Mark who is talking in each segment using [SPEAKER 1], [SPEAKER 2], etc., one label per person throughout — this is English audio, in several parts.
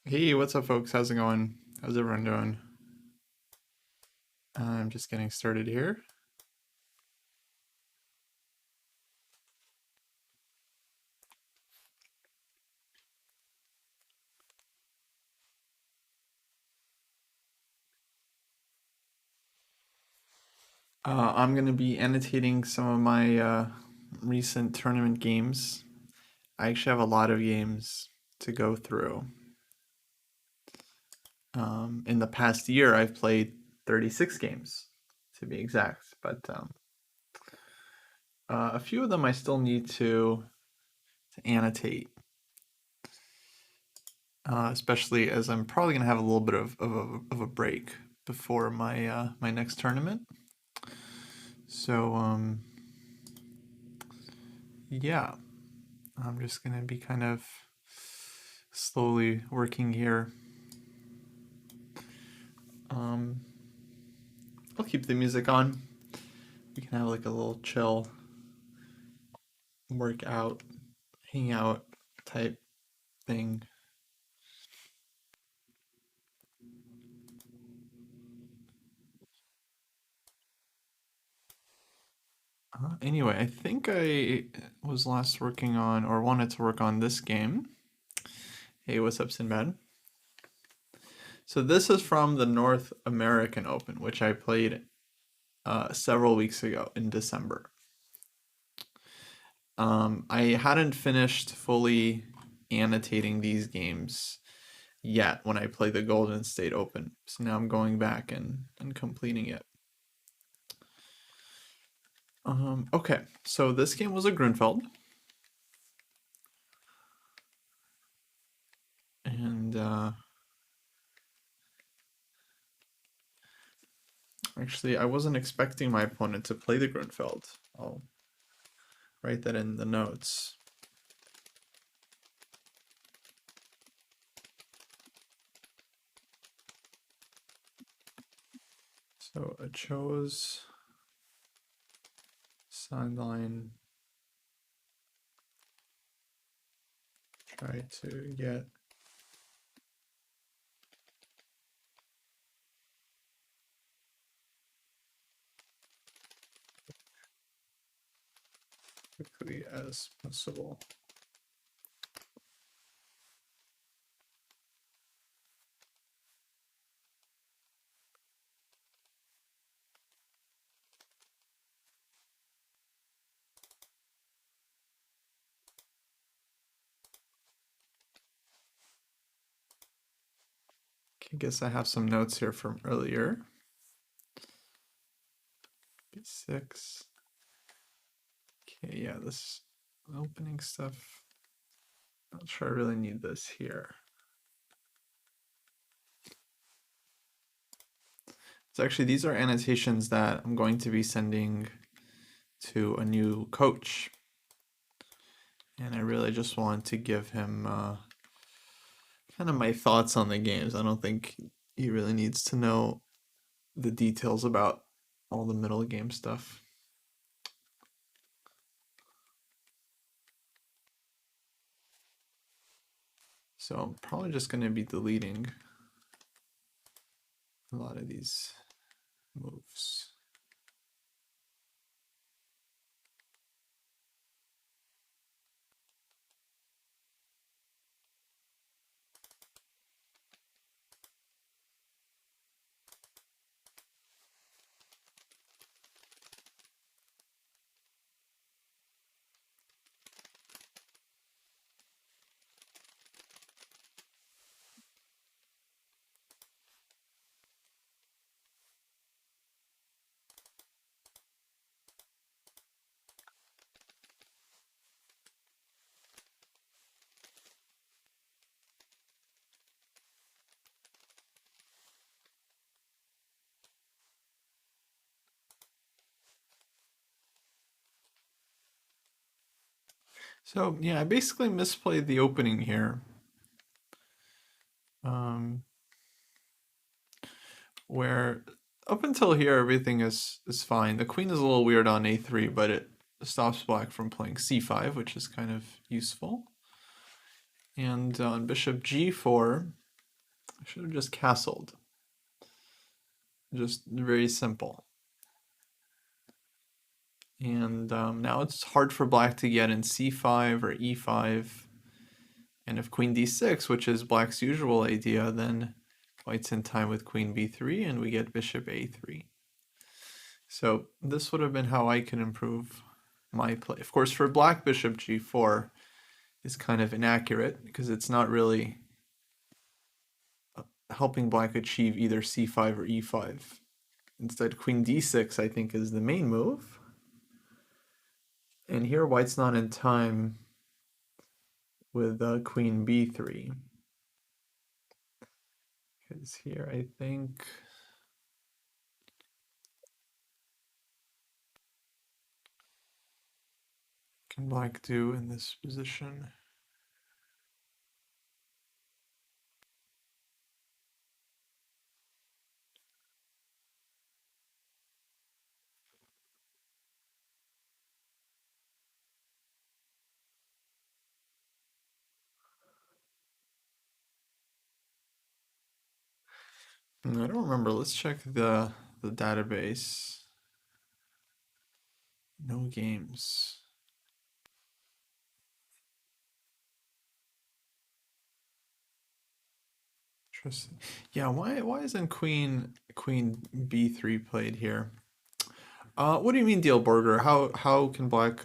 [SPEAKER 1] Hey, what's up, folks? How's it going? How's everyone doing? I'm just getting started here. I'm going to be annotating some of my recent tournament games. I actually have a lot of games to go through. In the past year, I've played 36 games, to be exact, but a few of them I still need to annotate, especially as I'm probably going to have a little bit of a break before my next tournament. So, yeah, I'm just going to be kind of slowly working here. Um, I'll keep the music on. We can have like a little chill, workout, hang out type thing. Anyway, I think I was last working on or wanted to work on this game. Hey, what's up, Sinbad? So this is from the North American Open, which I played several weeks ago in December. I hadn't finished fully annotating these games yet when I played the Golden State Open. So now I'm going back and completing it. Okay, so this game was a Grunfeld. And actually, I wasn't expecting my opponent to play the Grunfeld. I'll write that in the notes. So I chose sideline, try to get quickly as possible. Okay, guess I have some notes here from earlier. B6. Okay, yeah, this opening stuff. Not sure I really need this here. So actually, these are annotations that I'm going to be sending to a new coach. And I really just want to give him kind of my thoughts on the games. I don't think he really needs to know the details about all the middle game stuff. So I'm probably just going to be deleting a lot of these moves. So yeah, I basically misplayed the opening here. Um, where up until here everything is fine. The queen is a little weird on a3, but it stops black from playing c5, which is kind of useful. And on bishop g4, I should have just castled. Just very simple. And now it's hard for black to get in c5 or e5. And if queen d6, which is black's usual idea, then white's in time with queen b3 and we get bishop a3. So this would have been how I can improve my play. Of course, for black, bishop g4 is kind of inaccurate because it's not really helping black achieve either c5 or e5. Instead, queen d6, I think, is the main move. And here, white's not in time with queen b3. Because here, I think... can black do in this position? I don't remember. Let's check the database. No games. Interesting. Yeah, why isn't queen b3 played here? What do you mean deal burger? How can black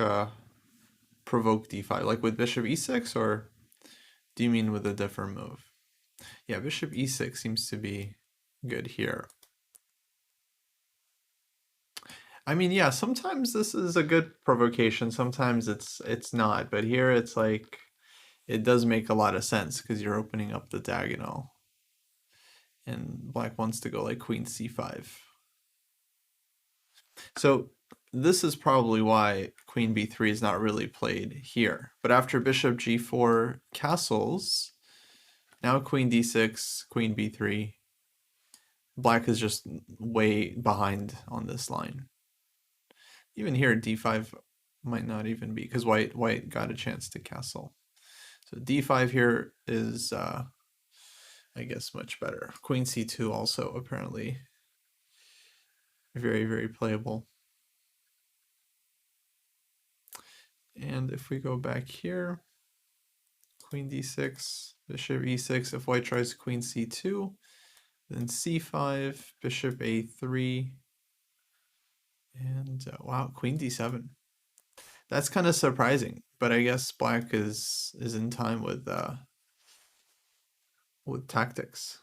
[SPEAKER 1] provoke d5? Like with bishop e6, or do you mean with a different move? Yeah, bishop e6 seems to be good here. I mean, yeah, sometimes this is a good provocation, sometimes it's not, but here it's like it does make a lot of sense because you're opening up the diagonal. And black wants to go like queen c5. So this is probably why queen b3 is not really played here. But after bishop g4 castles, now queen d6, queen b3, black is just way behind on this line. Even here, d5 might not even be, because white got a chance to castle. So d5 here is, I guess, much better. Queen c2 also apparently very, very playable. And if we go back here, queen d6, bishop e6, if white tries queen c2, then c5, bishop a3, and wow, queen d7. That's kind of surprising, but I guess black is in time with tactics.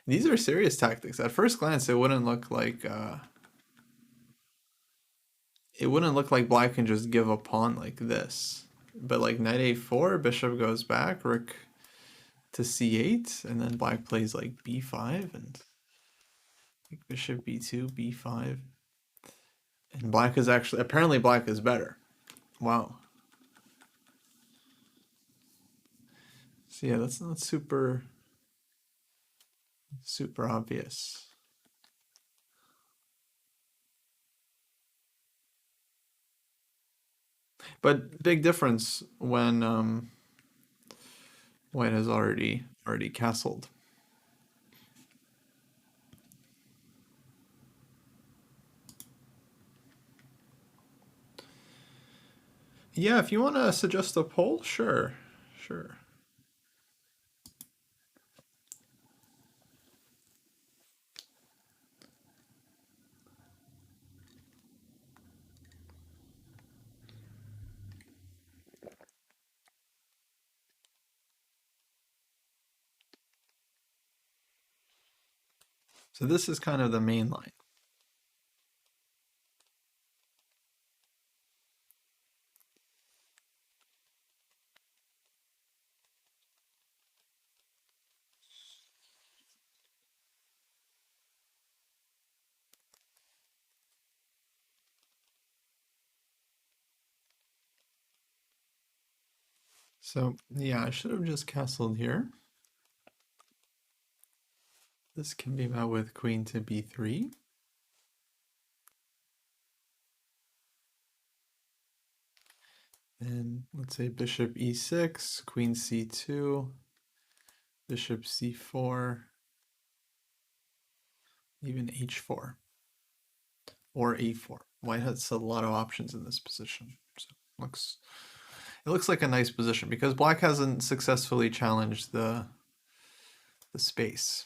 [SPEAKER 1] These are serious tactics. At first glance, it wouldn't look like black can just give a pawn like this. But like knight a4, bishop goes back, rook to c8, and then black plays like b5 and like bishop b2, b5. And black is actually, apparently black is better. Wow. So yeah, that's not super obvious. But big difference when white has already castled. Yeah, if you want to suggest a poll, sure. Sure. So this is kind of the main line. So yeah, I should have just castled here. This can be met with queen to b3. And let's say bishop e6, queen c2, bishop c4, even h4 or a4. White has a lot of options in this position. So it looks like a nice position because black hasn't successfully challenged the space.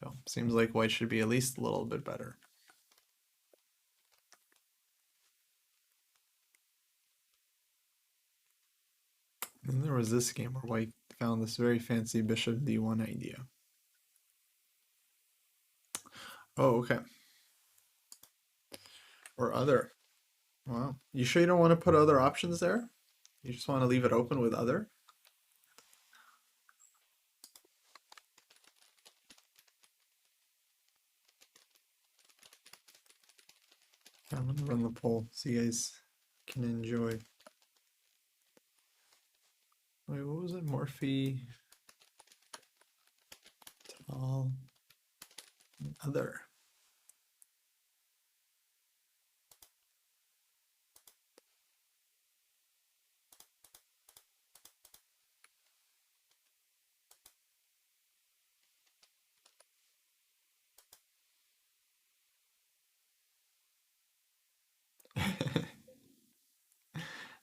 [SPEAKER 1] So seems like white should be at least a little bit better. And there was this game where white found this very fancy bishop d1 idea. Oh, okay. Or other. Wow. You sure you don't want to put other options there? You just want to leave it open with other? I'm gonna run the poll so you guys can enjoy. Wait, what was it? Morphe, tall, and other.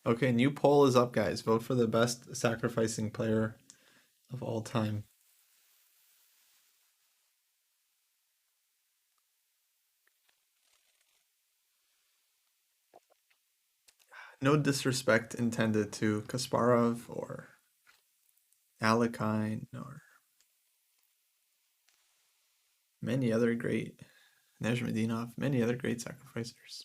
[SPEAKER 1] Okay, new poll is up, guys. Vote for the best sacrificing player of all time. No disrespect intended to Kasparov or Alekhine or many other great Nezhmedinov, many other great sacrificers.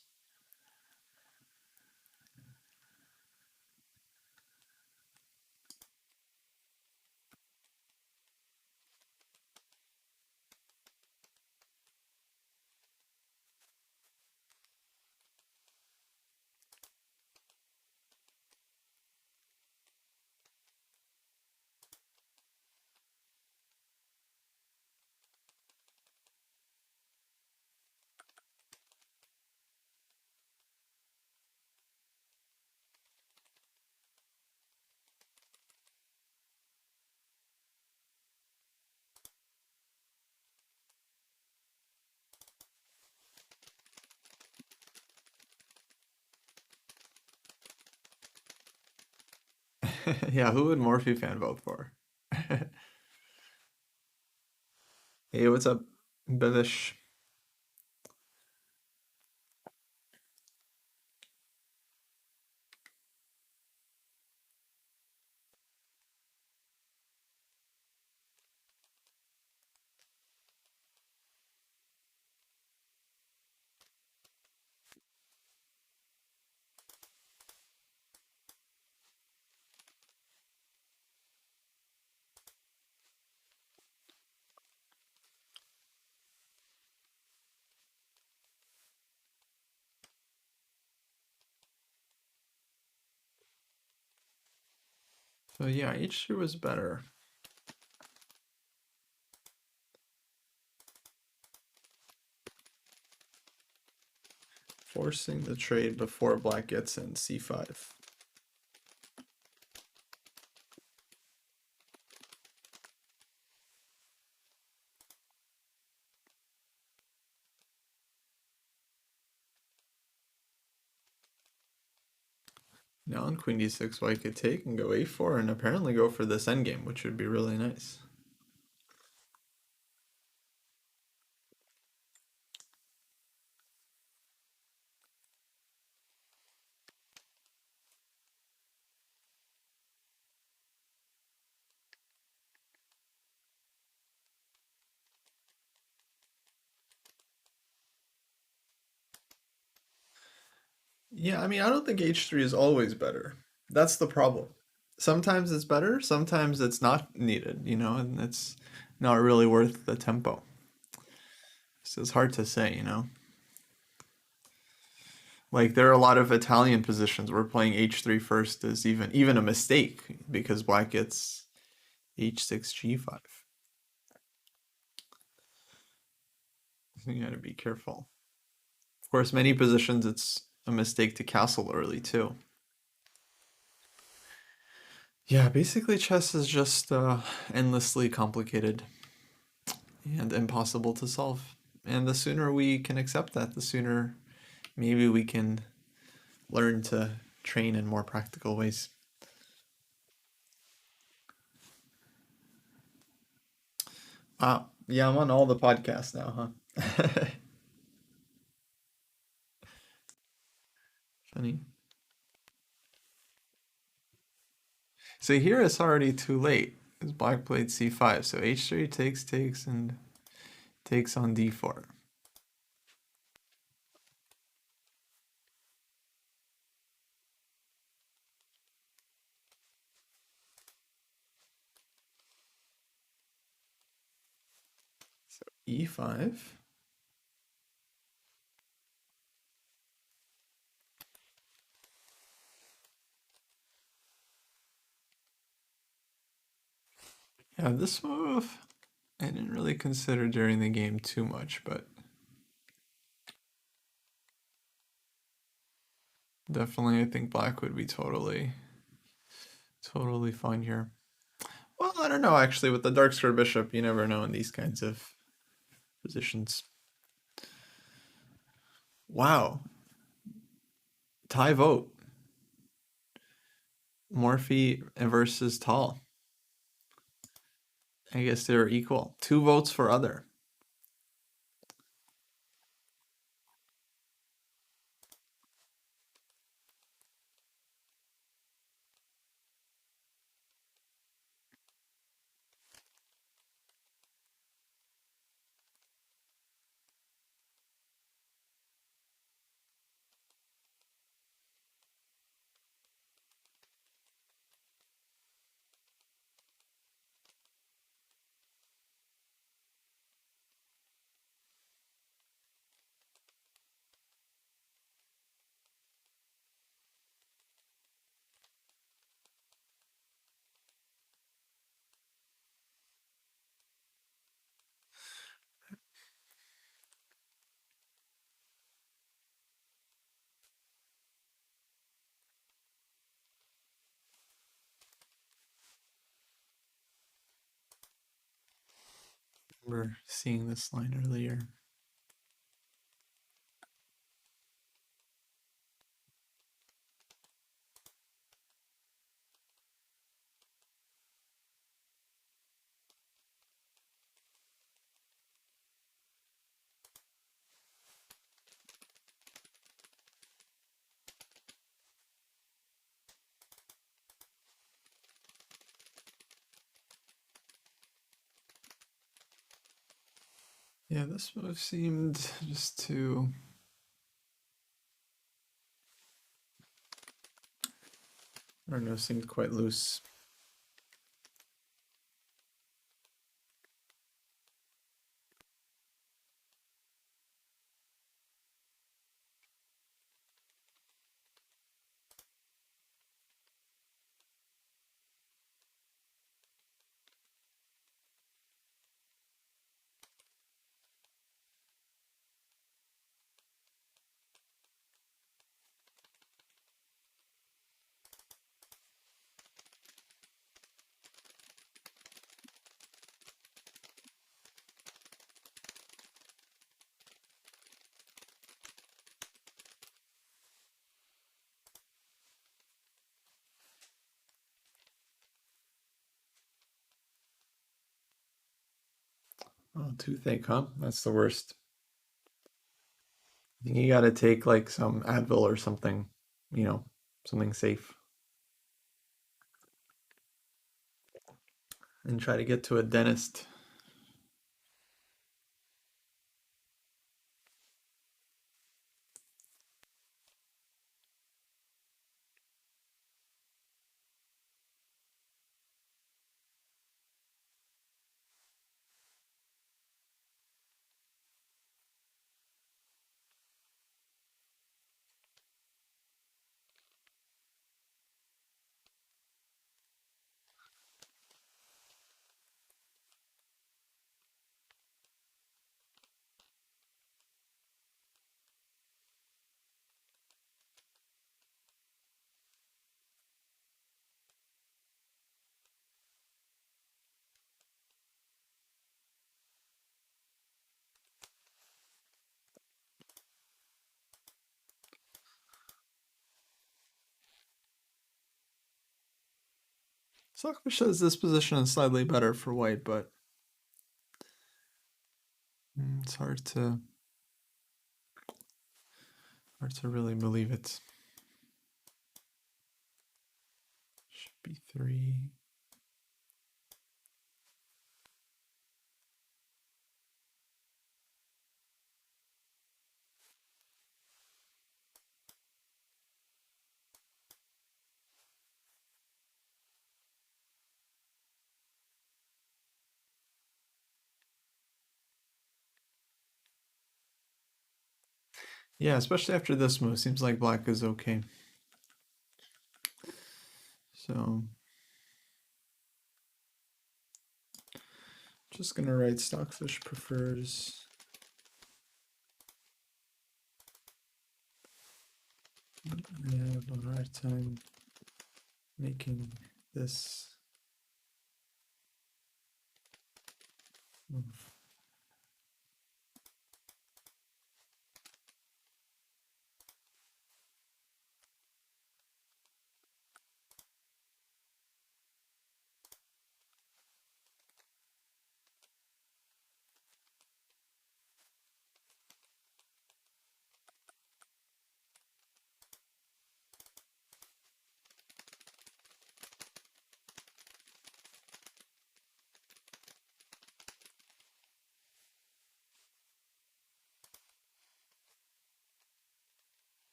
[SPEAKER 1] Yeah, who would Morphe fan vote for? Hey, what's up, Bevish? So yeah, H2 was better. Forcing the trade before black gets in c5. Now on queen d6, white could take and go a4 and apparently go for this endgame, which would be really nice. Yeah, I mean, I don't think h3 is always better. That's the problem. Sometimes it's better, sometimes it's not needed, and it's not really worth the tempo. So it's hard to say, Like there are a lot of Italian positions where playing h3 first is even a mistake because black gets h6 g5. So you got to be careful. Of course, many positions it's a mistake to castle early too. Yeah, basically chess is just endlessly complicated and impossible to solve. And the sooner we can accept that, the sooner maybe we can learn to train in more practical ways. Yeah, I'm on all the podcasts now, huh? Funny. So here it's already too late. Because black played c5, so h3 takes, and takes on d4. So e5. Yeah, this move I didn't really consider during the game too much, but definitely I think black would be totally fine here. Well, I don't know actually. With the dark square bishop, you never know in these kinds of positions. Wow, tie vote. Morphy versus Tall. I guess they're equal. 2 votes for other. We're seeing this line earlier. Yeah, this move seemed just too. I don't know, seemed quite loose. Oh, toothache, huh? That's the worst. I think you gotta take like some Advil or something, you know, something safe. And try to get to a dentist. Stockfish says this position is slightly better for white, but it's hard to really believe it. Should be 3. Yeah, especially after this move, seems like black is okay. So just gonna write Stockfish prefers. I have a hard time making this move.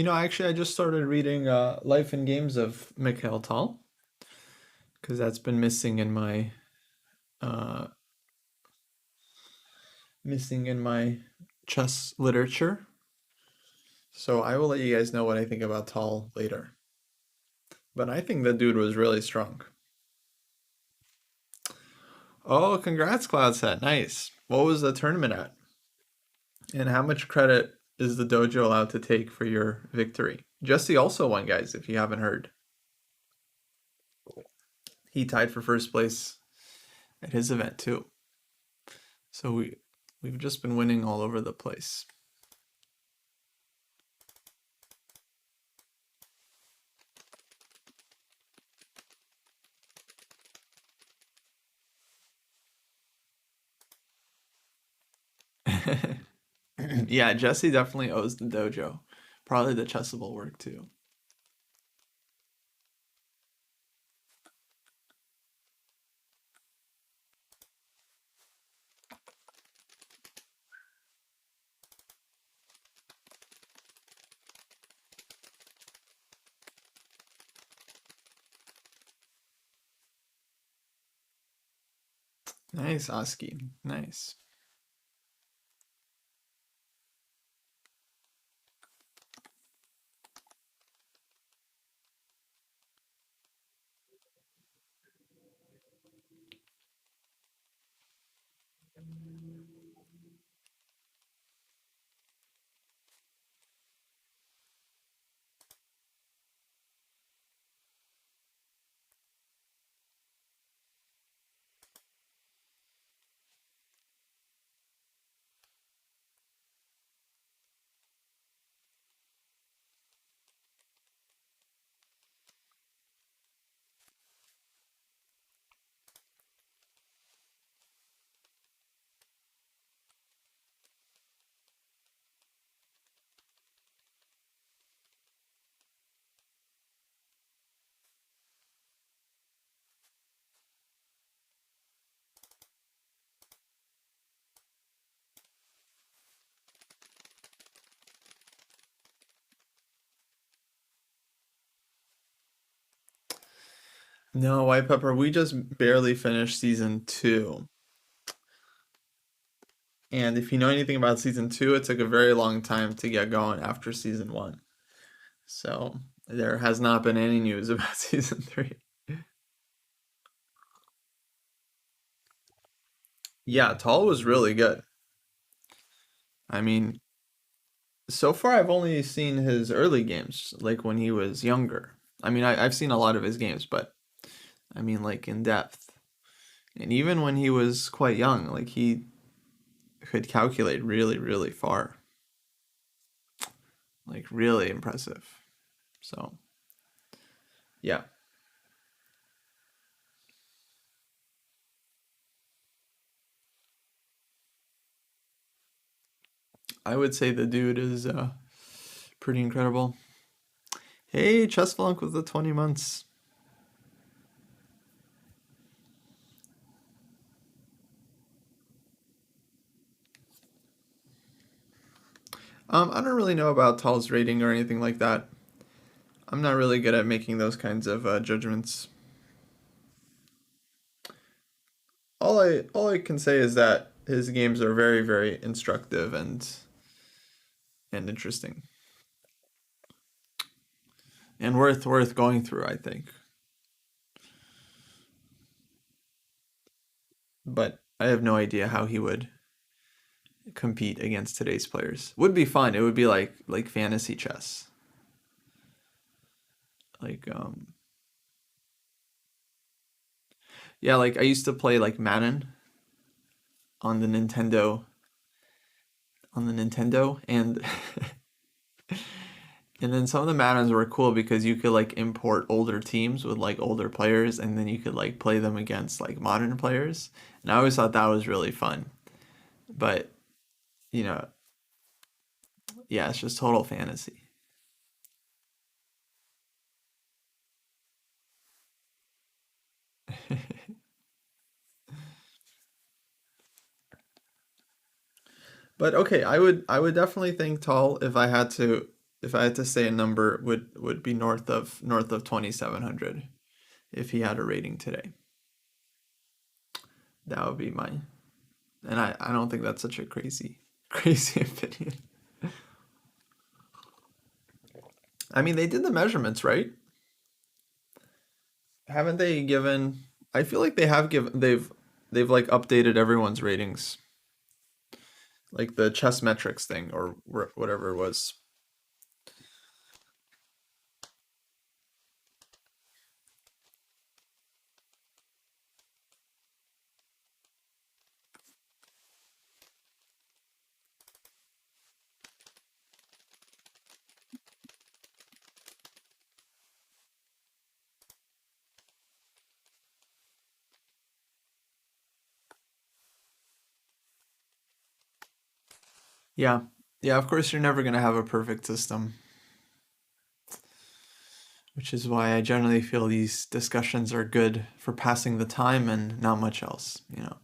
[SPEAKER 1] Actually, I just started reading Life and Games of Mikhail Tal because that's been uh, missing in my chess literature. So I will let you guys know what I think about Tal later. But I think the dude was really strong. Oh, congrats, Cloudset. Nice. What was the tournament at? And how much credit is the dojo allowed to take for your victory? Jesse also won, guys, if you haven't heard. He tied for first place at his event too. So we've just been winning all over the place. Yeah, Jesse definitely owes the dojo. Probably the chessable work too. Nice, Oski. Nice. No, White Pepper, we just barely finished season 2. And if you know anything about season 2, it took a very long time to get going after season 1. So there has not been any news about season 3. Yeah, Tall was really good. I mean, so far I've only seen his early games, like when he was younger. I mean, I've seen a lot of his games, but I mean, like in depth. And even when he was quite young, like he could calculate really, really far. Like really impressive. So, yeah. I would say the dude is pretty incredible. Hey, Chessflunk with the 20 months. I don't really know about Tal's rating or anything like that. I'm not really good at making those kinds of judgments. All I can say is that his games are very very instructive and interesting and worth going through, I think. But I have no idea how he would compete against today's players. Would be fun. It would be like fantasy chess. Like yeah, like I used to play like Madden on the Nintendo and and then some of the Maddens were cool because you could like import older teams with like older players and then you could like play them against like modern players. And I always thought that was really fun. But, you know, yeah, it's just total fantasy. But okay, I would definitely think Tall if I had to say a number would be north of 2700 if he had a rating today. That would be mine. And I don't think that's such a crazy crazy opinion. I mean, they did the measurements, right? Haven't they given I feel like they have given they've like updated everyone's ratings, like the chess metrics thing or whatever it was. Yeah. Yeah, of course you're never going to have a perfect system, which is why I generally feel these discussions are good for passing the time and not much else, you know.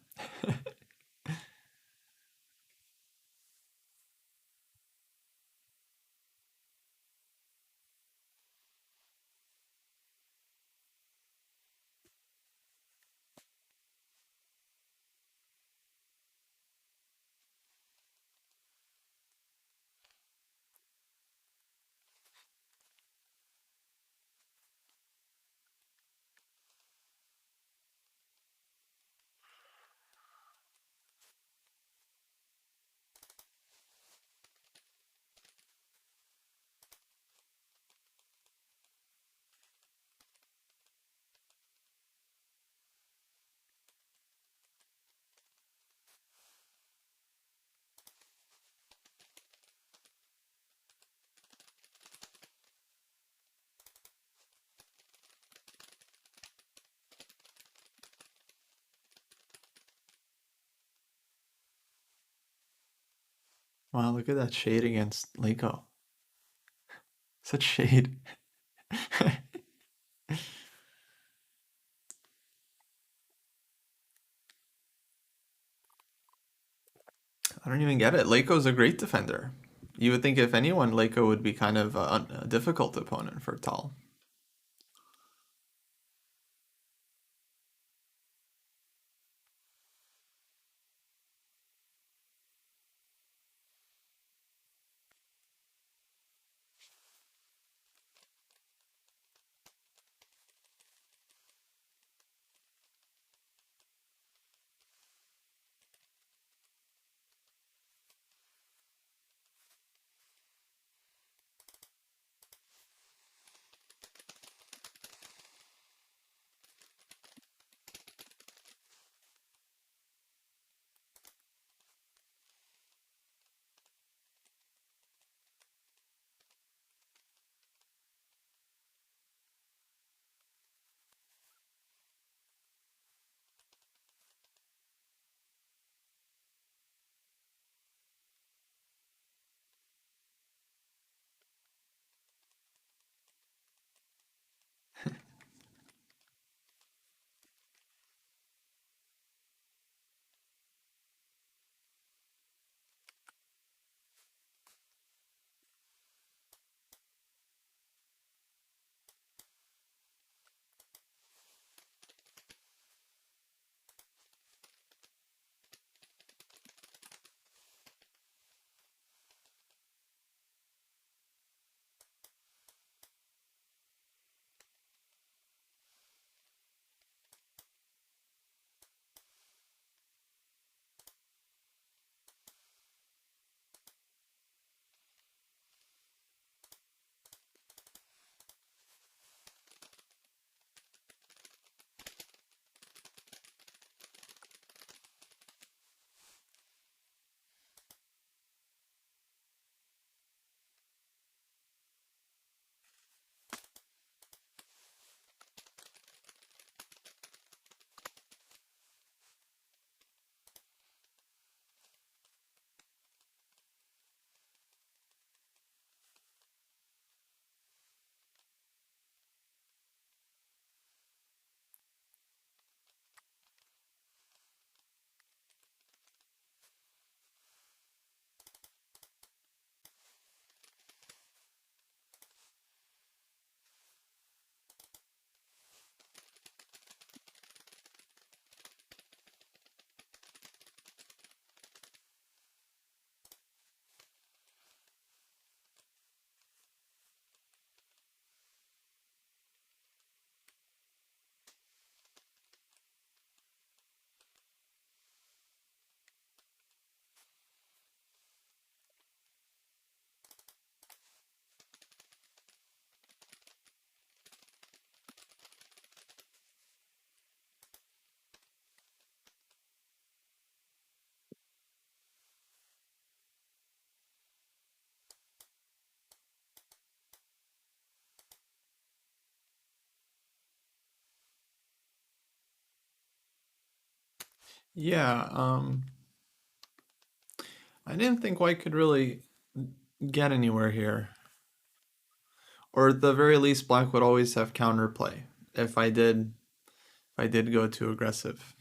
[SPEAKER 1] Wow, look at that shade against Leiko. Such shade. I don't even get it. Leiko's a great defender. You would think if anyone, Leiko would be kind of a difficult opponent for Tal. Yeah, I didn't think white could really get anywhere here. Or at the very least, black would always have counterplay if I did go too aggressive.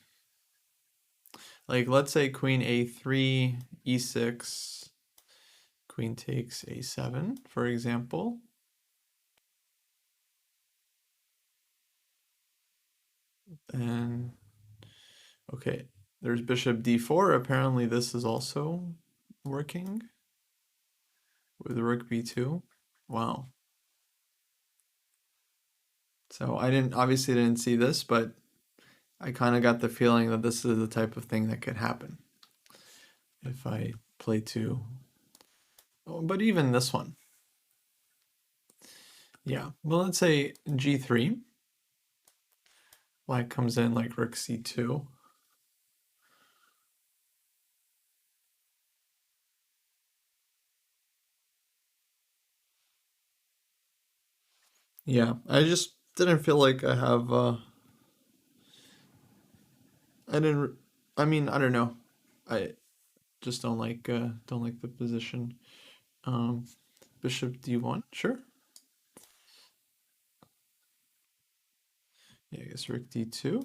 [SPEAKER 1] Like let's say queen a3, e6, queen takes a7, for example. And okay, there's bishop d4. Apparently this is also working with rook b2. Wow. So I didn't obviously didn't see this, but I kind of got the feeling that this is the type of thing that could happen if I play too. Oh, but even this one. Yeah. Well, let's say g3. Black comes in like rook c2. Yeah, I just didn't feel like I have I didn't I mean, I don't know. I just don't like the position. Um bishop d1, sure. Yeah, I guess rook d2.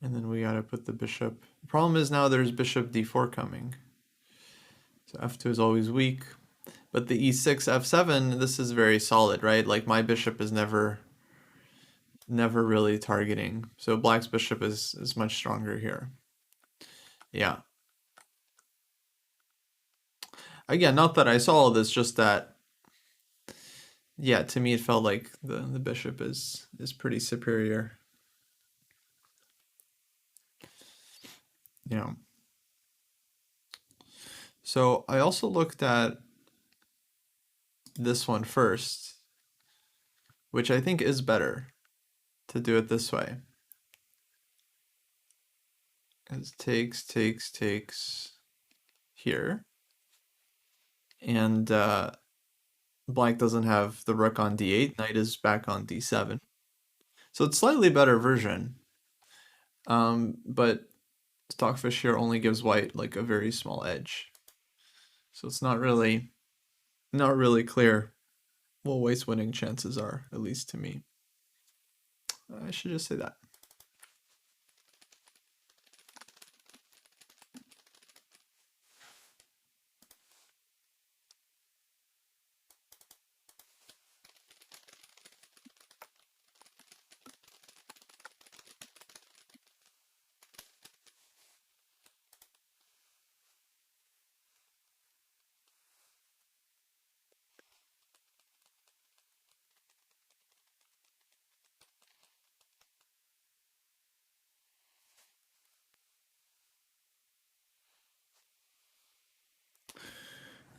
[SPEAKER 1] And then we gotta put the bishop. The problem is now there's bishop d4 coming. So f2 is always weak. But the e6, f7, this is very solid, right? Like my bishop is never really targeting. So black's bishop is much stronger here. Yeah. Again, not that I saw all this, just that yeah, to me it felt like the bishop is pretty superior. Yeah. So I also looked at this one first, which I think is better to do it this way. It takes here. And black doesn't have the rook on d8, knight is back on d7. So it's slightly better version. But Stockfish here only gives white like a very small edge. So it's not really clear what white's winning chances are, at least to me. I should just say that.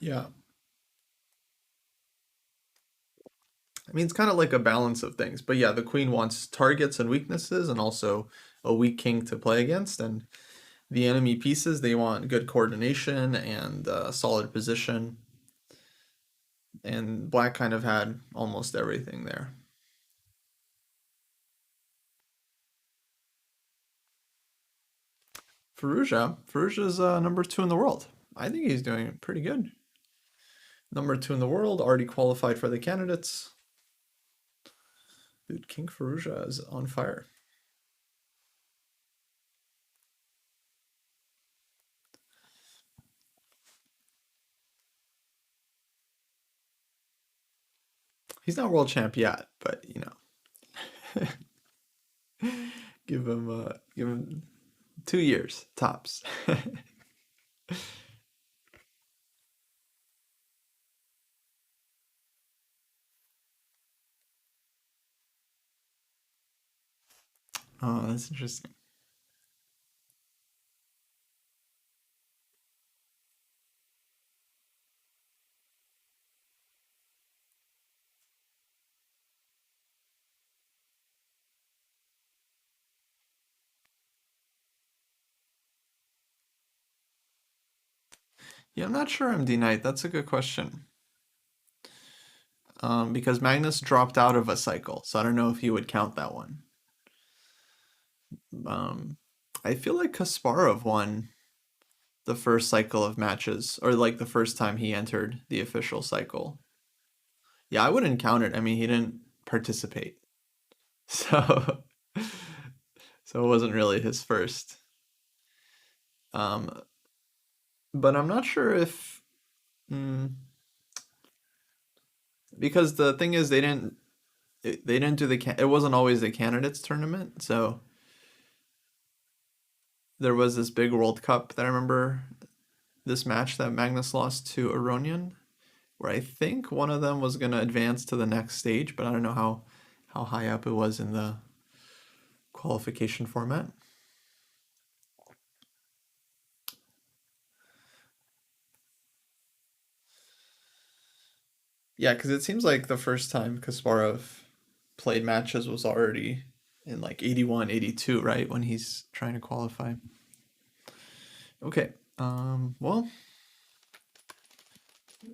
[SPEAKER 1] Yeah. I mean, it's kind of like a balance of things. But yeah, the queen wants targets and weaknesses and also a weak king to play against. And the enemy pieces, they want good coordination and solid position. And black kind of had almost everything there. Firouzja's number 2 in the world. I think he's doing pretty good. Number 2 in the world, already qualified for the candidates. Dude, King Firouzja is on fire. He's not world champ yet, but you know, give him 2 years tops. Oh, that's interesting. Yeah, I'm not sure MD Knight. That's a good question. Because Magnus dropped out of a cycle, so I don't know if you would count that one. I feel like Kasparov won the first cycle of matches, or like the first time he entered the official cycle. Yeah, I wouldn't count it. I mean, he didn't participate. So so it wasn't really his first. Um, but I'm not sure if because the thing is they didn't do it wasn't always the candidates tournament. So there was this big World Cup that I remember this match that Magnus lost to Aronian, where I think one of them was gonna advance to the next stage, but I don't know how high up it was in the qualification format. Yeah, because it seems like the first time Kasparov played matches was already in like 81, 82, right? When he's trying to qualify. Okay. Well,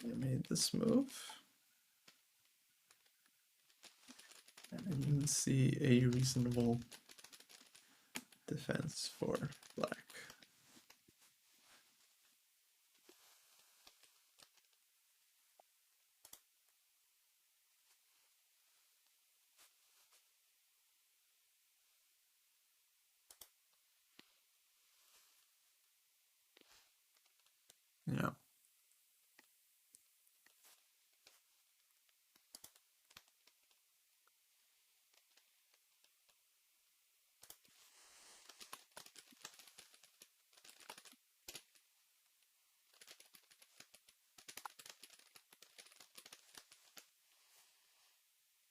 [SPEAKER 1] I made this move. And I didn't see a reasonable defense for black. Yeah.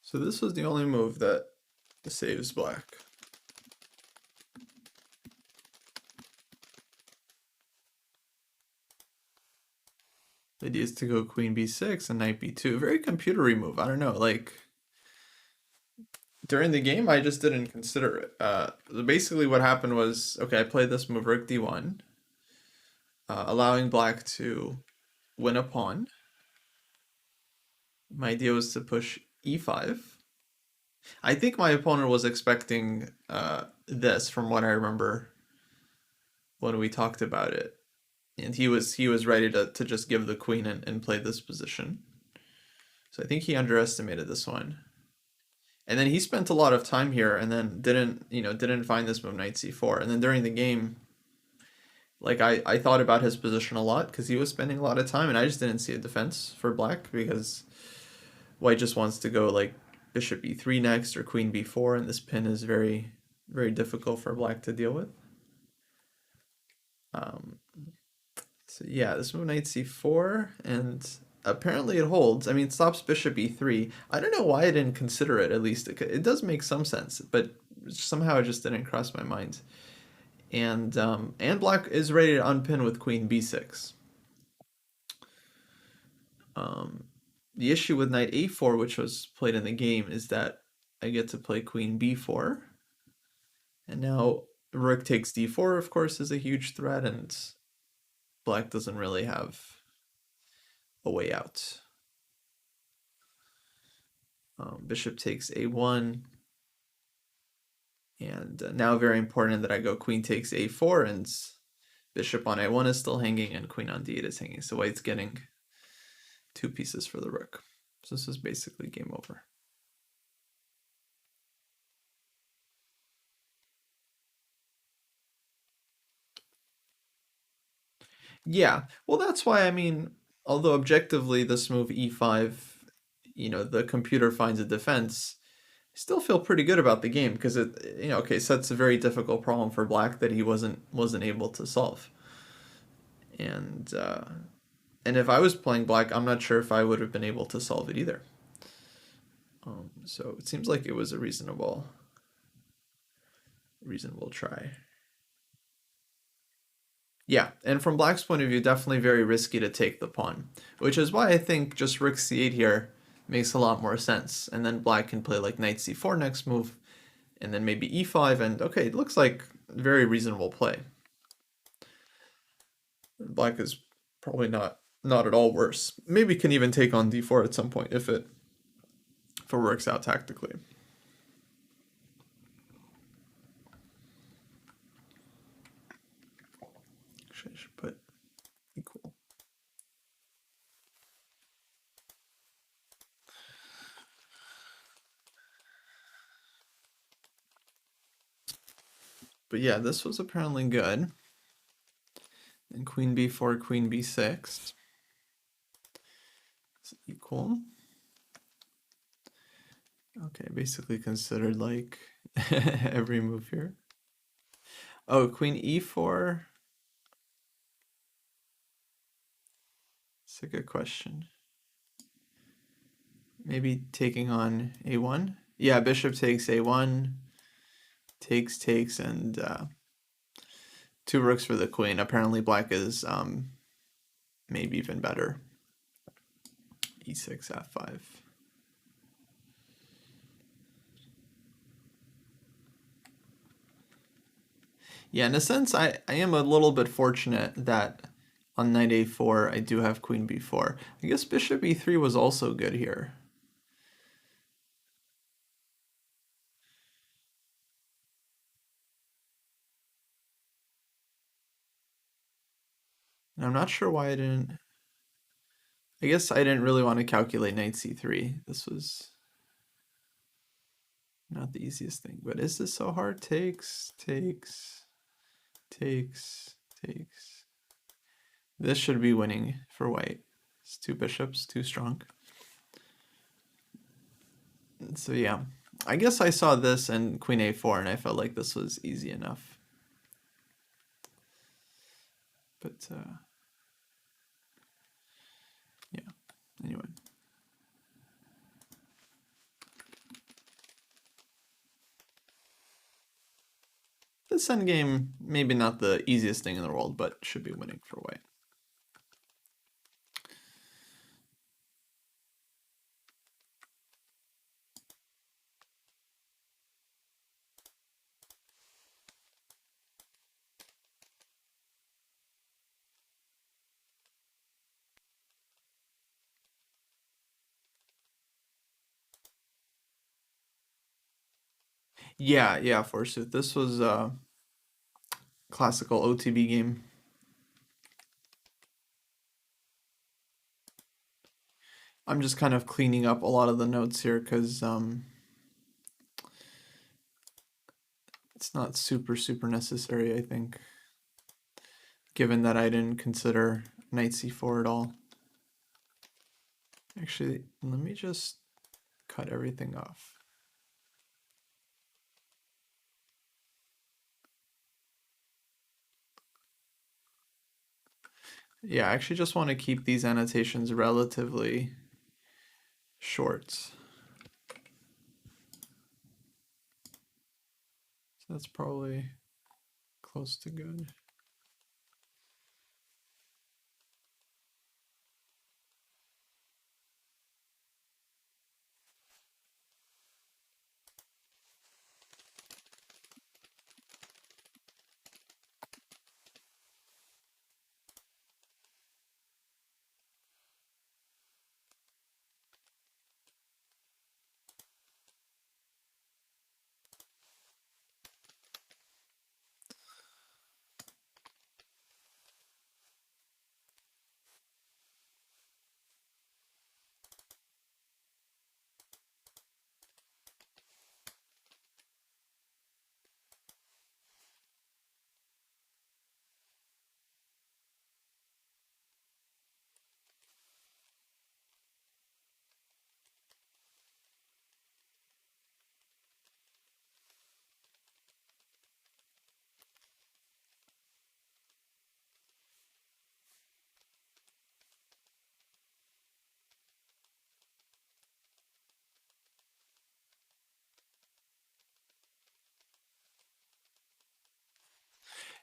[SPEAKER 1] So this was the only move that saves black. The idea is to go queen b6 and knight b2. Very computery move. I don't know. Like during the game, I just didn't consider it. Basically, what happened was okay. I played this move rook d1, allowing black to win a pawn. My idea was to push e5. I think my opponent was expecting this from what I remember when we talked about it. And he was ready to just give the queen and play this position. So I think he underestimated this one. And then he spent a lot of time here and then didn't find this move knight c4. And then during the game, like I thought about his position a lot because he was spending a lot of time and I just didn't see a defense for black because white just wants to go like bishop e3 next or queen b4 and this pin is very, very difficult for black to deal with. So yeah, this move knight c4 and apparently it holds. I mean, it stops bishop e3. I don't know why I didn't consider it at least. It does make some sense, but somehow it just didn't cross my mind. And black is ready to unpin with queen b6. The issue with knight a4, which was played in the game, is that I get to play queen b4. And now rook takes d4, of course, is a huge threat, and black doesn't really have a way out. Bishop takes a1. And now very important that I go queen takes a4 and bishop on a1 is still hanging and queen on d8 is hanging. So white's getting 2 pieces for the rook. So this is basically game over. Yeah, well that's why I mean, although objectively this move e5, the computer finds a defense, I still feel pretty good about the game because it, okay, sets a very difficult problem for black that he wasn't able to solve. And if I was playing black, I'm not sure if I would have been able to solve it either. So it seems like it was a reasonable try. Yeah, and from black's point of view, definitely very risky to take the pawn, which is why I think just rook c8 here makes a lot more sense. And then black can play like knight c4 next move, and then maybe e5, and okay, it looks like very reasonable play. Black is probably not at all worse. Maybe can even take on d4 at some point if it works out tactically. But yeah, this was apparently good. And queen b4, queen b6 is equal. Okay, basically considered like every move here. Oh, queen e4. It's a good question. Maybe taking on a1. Yeah, bishop takes a1, takes, and two rooks for the queen. Apparently black is maybe even better. e6, f5. Yeah, in a sense, I am a little bit fortunate that on knight a4 I do have queen b4. I guess bishop e3 was also good here. And I'm not sure why I didn't. I guess I didn't really want to calculate knight c3. This was not the easiest thing. But is this so hard? Takes. This should be winning for white. It's two bishops, too strong. So yeah, I guess I saw this and queen a4 and I felt like this was easy enough. But yeah, anyway. This endgame, maybe not the easiest thing in the world, but should be winning for white. Yeah, forsooth. This was a classical OTB game. I'm just kind of cleaning up a lot of the notes here because it's not super necessary, I think, given that I didn't consider knight c4 at all. Actually, let me just cut everything off. Yeah, I actually just want to keep these annotations relatively short. So that's probably close to good.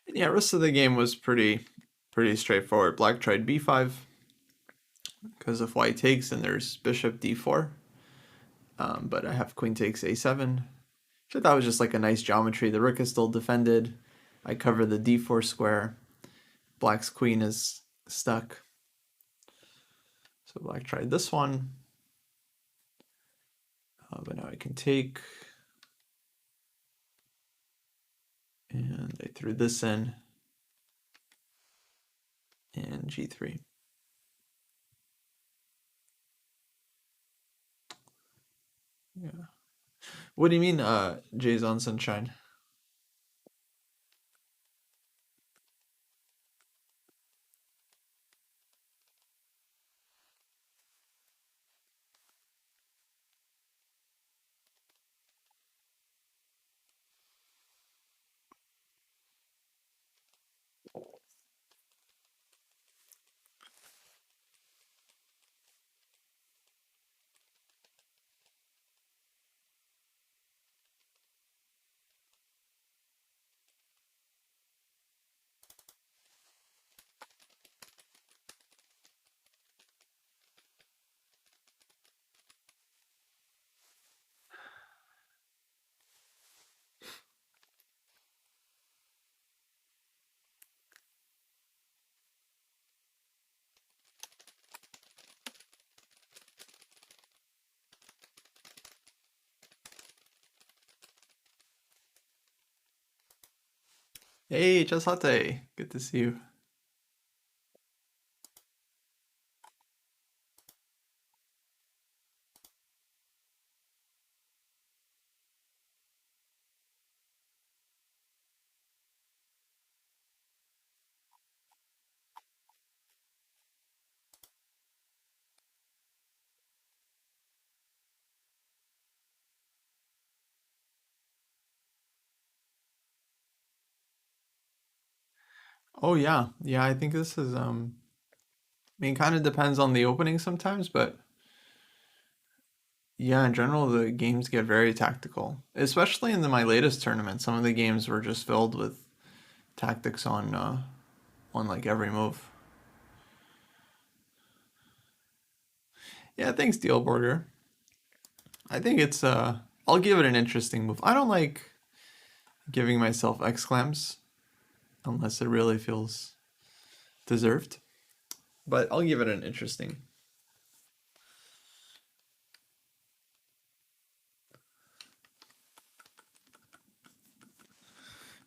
[SPEAKER 1] And yeah, rest of the game was pretty straightforward. Black tried b5 because if white takes, then there's bishop d4. But I have queen takes a7. Which I thought was just like a nice geometry. The rook is still defended. I cover the d4 square. Black's queen is stuck. So black tried this one. But now I can take. And I threw this in. And g3. Yeah. What do you mean, Jay's on Sunshine? Hey, just latte. Good to see you. Oh yeah. Yeah, I think this is I mean kind of depends on the opening sometimes, but yeah, in general the games get very tactical. Especially in my latest tournament, some of the games were just filled with tactics on like every move. Yeah, thanks Deal Burger. I think it's I'll give it an interesting move. I don't like giving myself exclams unless it really feels deserved, but I'll give it an interesting.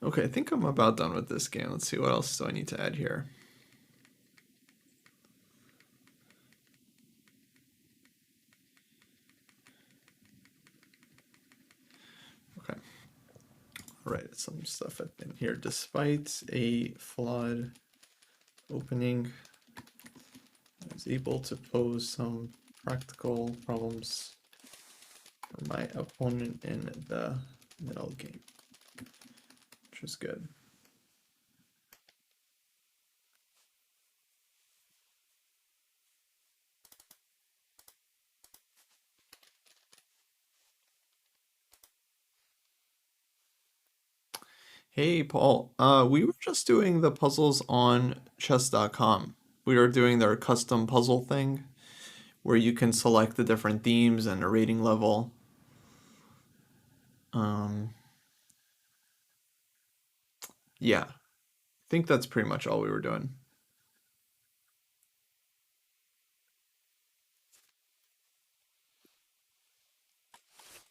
[SPEAKER 1] Okay, I think I'm about done with this game. Let's see what else do I need to add here. Okay. All right, some stuff in here. Despite a flawed opening, I was able to pose some practical problems for my opponent in the middle game, which was good. Hey, Paul. We were just doing the puzzles on chess.com. We were doing their custom puzzle thing where you can select the different themes and a rating level. Um, yeah, I think that's pretty much all we were doing.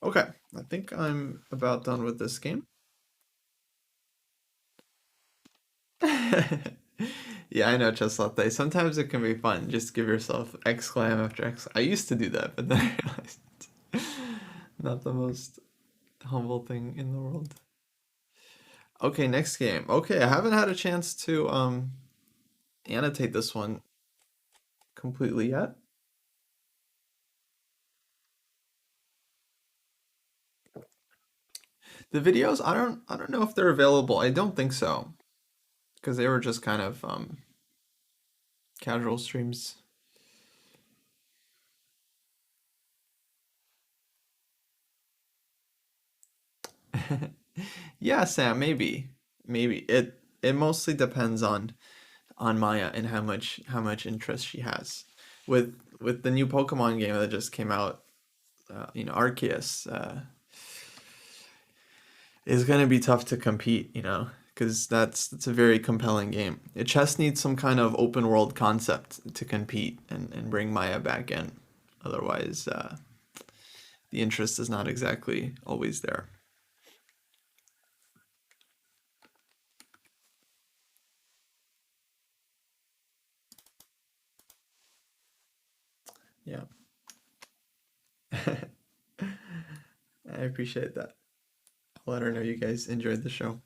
[SPEAKER 1] Okay, I think I'm about done with this game. Yeah, I know chess latte. Sometimes it can be fun. Just give yourself exclam after exclam. I used to do that, but then I realized it's not the most humble thing in the world. Okay, next game. Okay, I haven't had a chance to annotate this one completely yet. The videos, I don't know if they're available. I don't think so because they were just kind of casual streams. Yeah, Sam, maybe. Maybe. It mostly depends on Maya and how much interest she has. With the new Pokemon game that just came out, Arceus is going to be tough to compete, because that's a very compelling game. Chess needs some kind of open world concept to compete and bring Maya back in. Otherwise, the interest is not exactly always there. Yeah, I appreciate that. I'll let her know you guys enjoyed the show.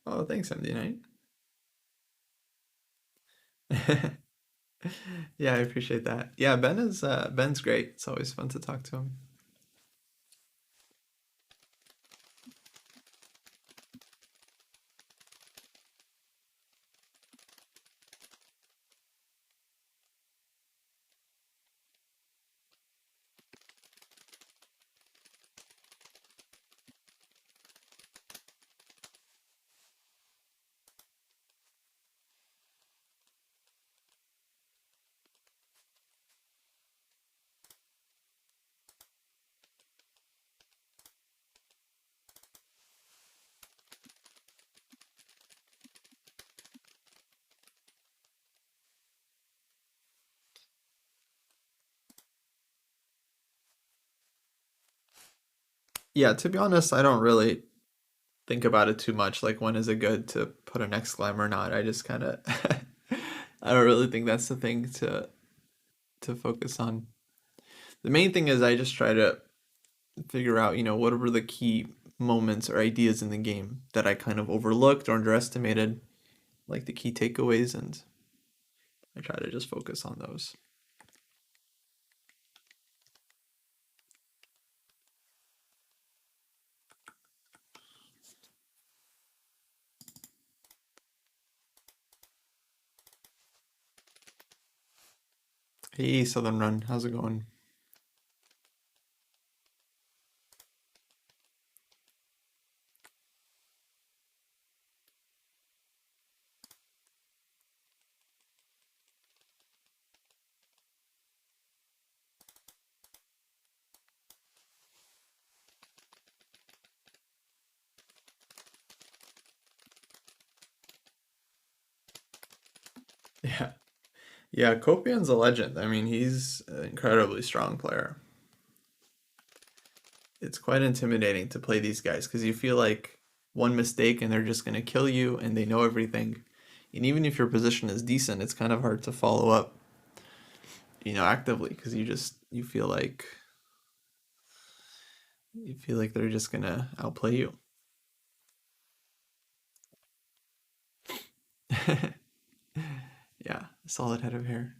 [SPEAKER 1] Oh, thanks, MD Knight. Yeah, I appreciate that. Yeah, Ben's great. It's always fun to talk to him. Yeah, to be honest, I don't really think about it too much. Like, when is it good to put an exclam or not? I just kind of, I don't really think that's the thing to focus on. The main thing is I just try to figure out, what were the key moments or ideas in the game that I kind of overlooked or underestimated, like the key takeaways, and I try to just focus on those. Hey, Southern Run, how's it going? Yeah. Yeah, Kopian's a legend. I mean, he's an incredibly strong player. It's quite intimidating to play these guys because you feel like one mistake and they're just going to kill you and they know everything. And even if your position is decent, it's kind of hard to follow up, actively because you feel like they're just going to outplay you. Yeah, solid head of hair.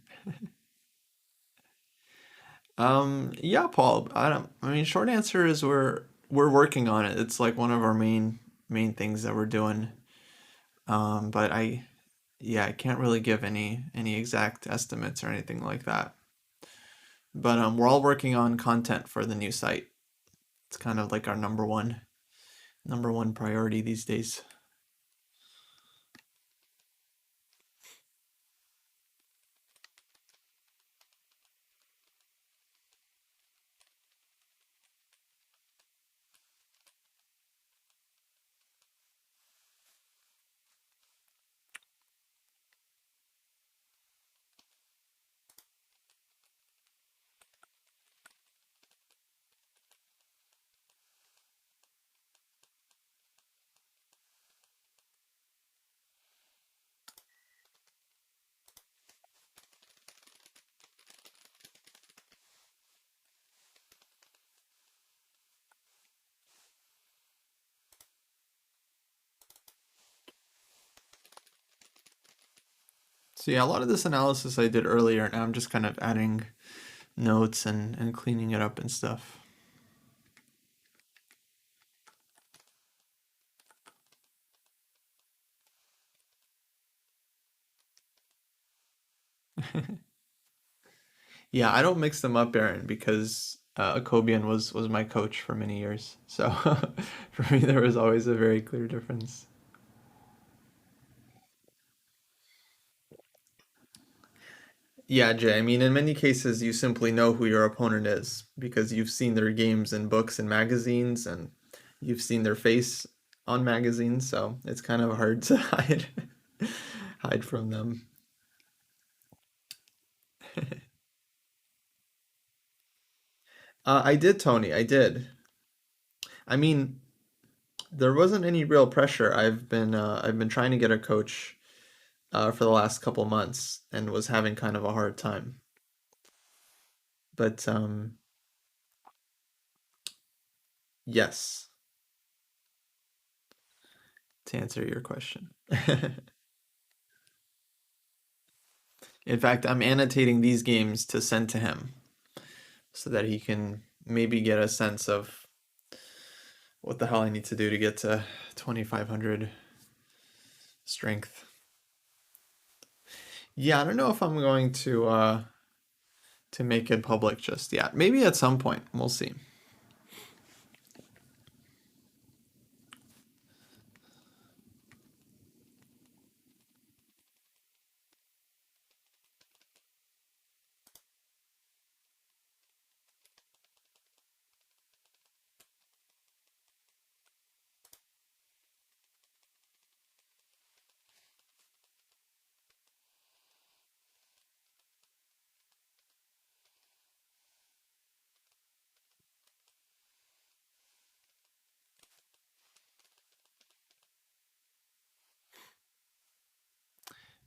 [SPEAKER 1] Yeah, Paul. I mean, short answer is we're working on it. It's like one of our main things that we're doing. But yeah, I can't really give any exact estimates or anything like that. But we're all working on content for the new site. It's kind of like our number one priority these days. So yeah, a lot of this analysis I did earlier, and I'm just kind of adding notes and cleaning it up and stuff. Yeah, I don't mix them up, Aaron, because Akobian was my coach for many years. So for me, there was always a very clear difference. Yeah, Jay. I mean, in many cases, you simply know who your opponent is because you've seen their games in books and magazines, and you've seen their face on magazines. So it's kind of hard to hide from them. I did, Tony. I did. I mean, there wasn't any real pressure. I've been trying to get a coach for the last couple months and was having kind of a hard time. But yes, to answer your question. In fact, I'm annotating these games to send to him so that he can maybe get a sense of what the hell I need to do to get to 2500 strength. Yeah, I don't know if I'm going to make it public just yet. Maybe at some point. We'll see.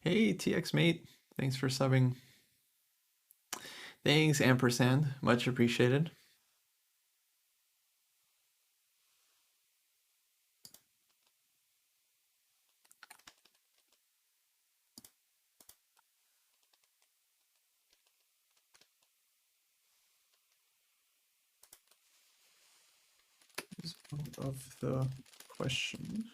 [SPEAKER 1] Hey, TX mate. Thanks for subbing. Thanks, ampersand. Much appreciated. Of the question.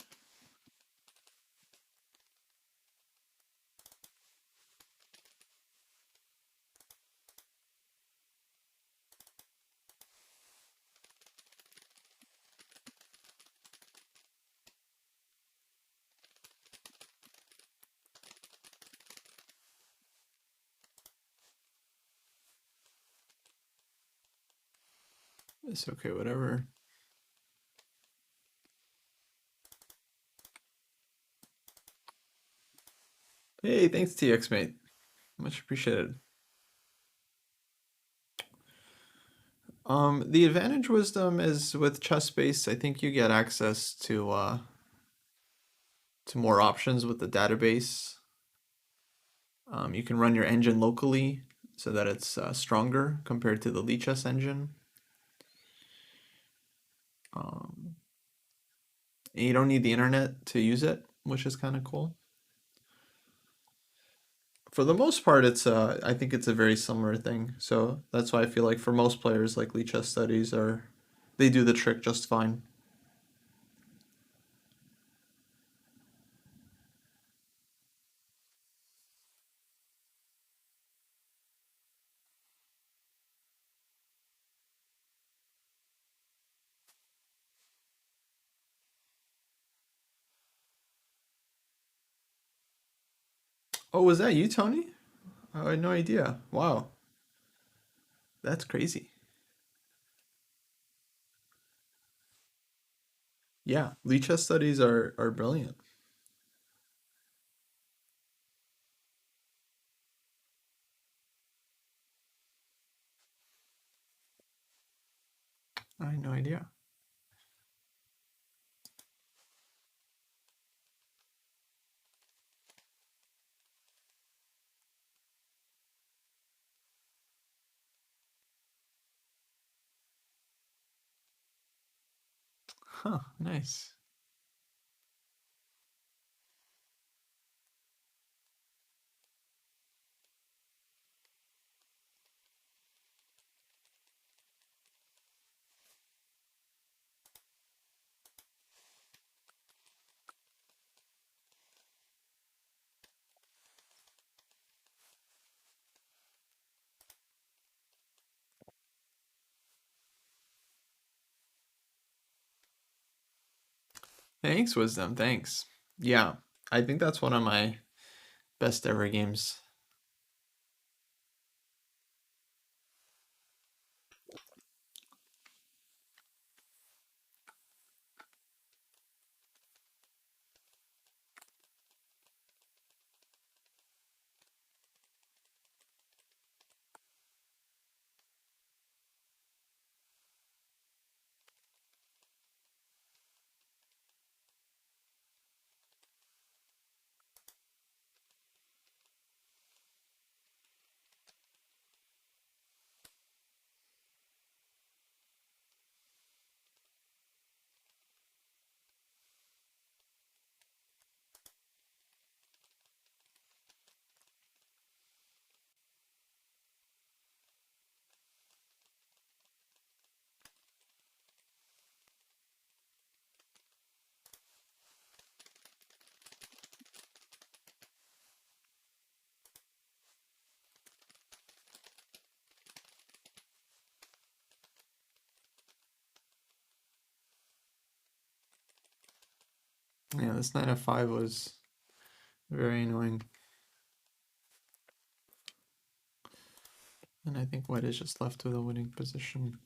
[SPEAKER 1] It's okay, whatever. Hey, thanks, TX mate. Much appreciated. The advantage wisdom is with chess base, I think you get access to more options with the database. You can run your engine locally so that it's stronger compared to the Lichess engine. Um, and you don't need the internet to use it, which is kind of cool. For the most part, I think it's a very similar thing. So that's why I feel like for most players, like Lichess studies they do the trick just fine. Oh, was that you, Tony? Oh, I had no idea. Wow, that's crazy. Yeah, Lichess studies are brilliant. I had no idea. Huh, nice. Thanks, Wisdom. Thanks. Yeah, I think that's one of my best ever games. Yeah, this knight f5 was very annoying. And I think white is just left with a winning position.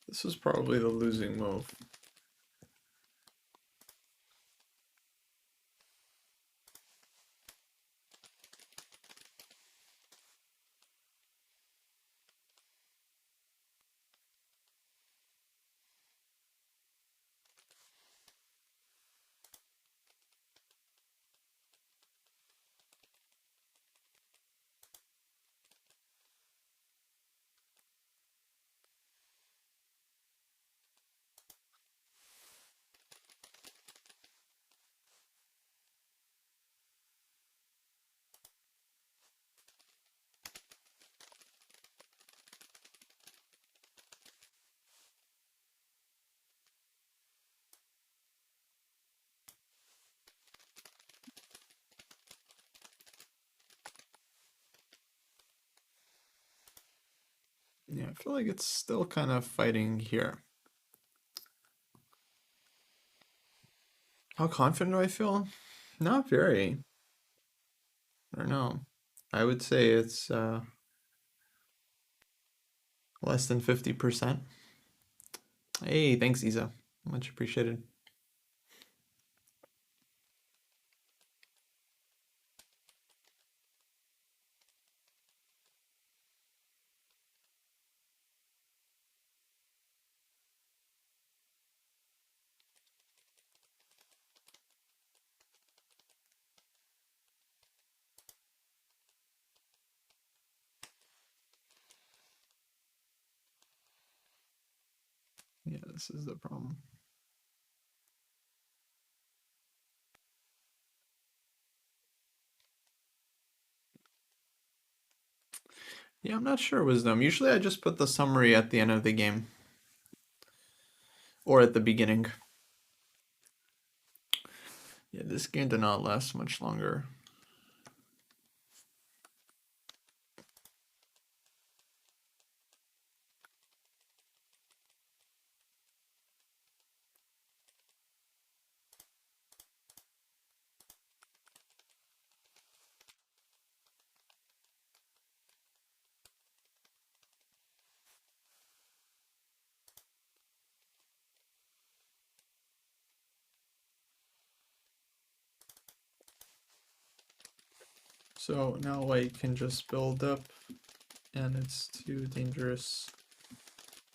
[SPEAKER 1] This was probably the losing move. Yeah, I feel like it's still kind of fighting here. How confident do I feel? Not very. I don't know. I would say it's less than 50%. Hey, thanks, Isa. Much appreciated. Yeah, this is the problem. Yeah, I'm not sure, Wisdom. Usually I just put the summary at the end of the game or at the beginning. Yeah, this game did not last much longer. So now white can just build up, and it's too dangerous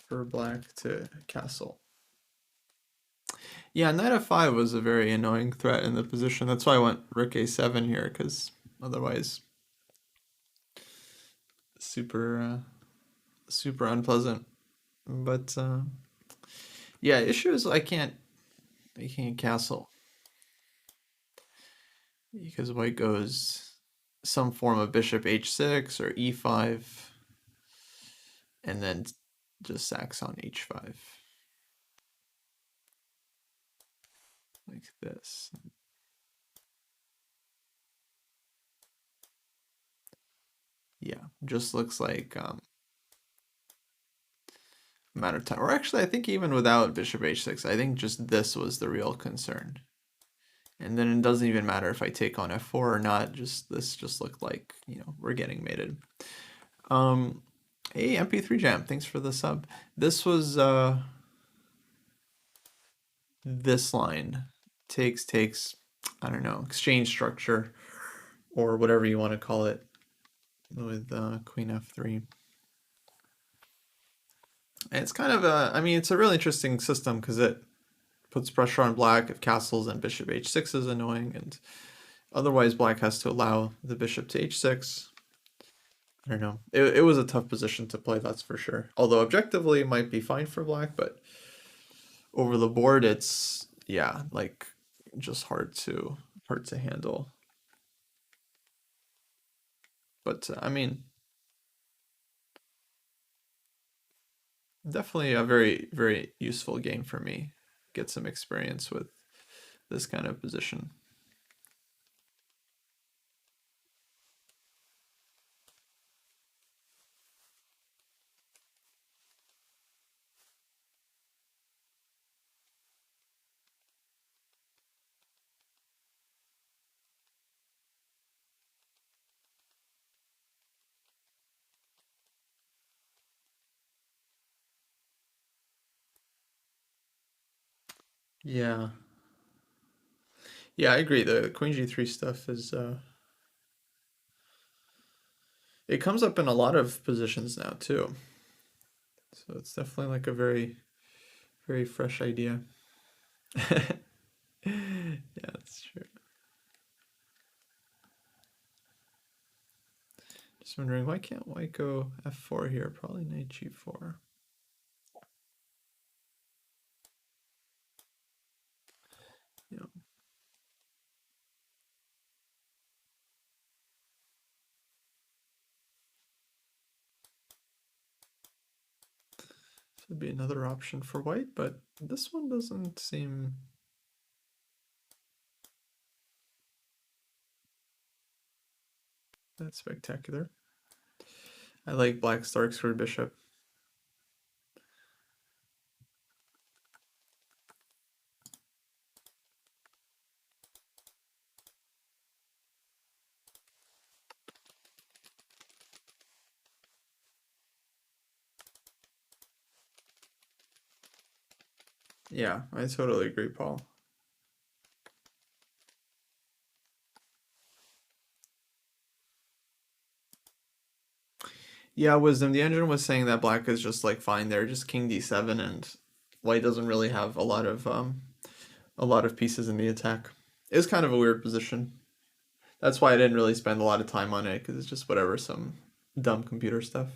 [SPEAKER 1] for black to castle. Yeah, knight f5 was a very annoying threat in the position. That's why I went rook a7 here, because otherwise super super unpleasant. But yeah, issue is I can't castle because white goes some form of bishop h6 or e5 and then just sacks on h5 like this. Yeah, just looks like a matter of time. Or actually, I think even without bishop h6, I think just this was the real concern. And then it doesn't even matter if I take on f4 or not. Just this just looked like, you know, we're getting mated. Hey, MP3 Jam, thanks for the sub. This was this line takes, I don't know, exchange structure or whatever you want to call it with queen f3. And it's kind of a, I mean, it's a really interesting system because it puts pressure on black if castles and bishop h6 is annoying, and otherwise black has to allow the bishop to h6. I don't know. It was a tough position to play, that's for sure. Although objectively it might be fine for black, but over the board it's, yeah, like just hard to handle. But I mean, definitely a very useful game for me. Get some experience with this kind of position. Yeah. Yeah, I agree. The queen g3 stuff is it comes up in a lot of positions now too. So it's definitely like a very very fresh idea. Yeah, that's true. Just wondering why can't white go f4 here? Probably knight g4. Yeah. This would be another option for white, but this one doesn't seem that spectacular. I like black's dark squared bishop. Yeah, I totally agree, Paul. Yeah, Wisdom, the engine was saying that black is just like fine there, just king d7, and white doesn't really have a lot of pieces in the attack. It's kind of a weird position. That's why I didn't really spend a lot of time on it, because it's just whatever, some dumb computer stuff.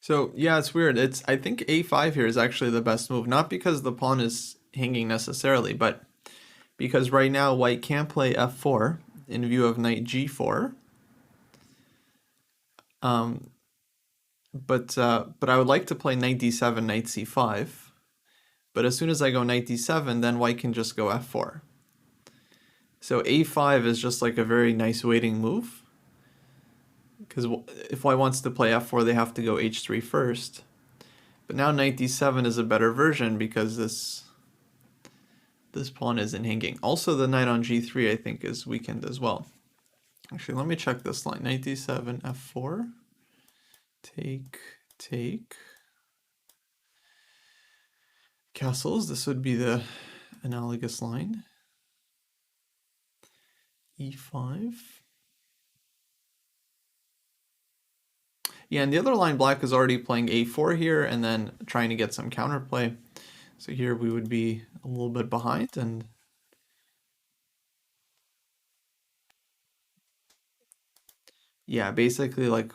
[SPEAKER 1] So yeah, it's weird. It's I think a5 here is actually the best move, not because the pawn is hanging necessarily, but because right now white can't play f4 in view of knight g4. Um, but I would like to play knight d7, knight c5. But as soon as I go knight d7, then white can just go f4. So a5 is just like a very nice waiting move. Because if white wants to play f4, they have to go h3 first. But now knight d7 is a better version because this pawn isn't hanging. Also, the knight on g3 I think is weakened as well. Actually, let me check this line. Knight d7, f4, take, take. Castles, this would be the analogous line. e5. Yeah, and the other line, black is already playing a4 here and then trying to get some counterplay. So here we would be a little bit behind, and yeah, basically like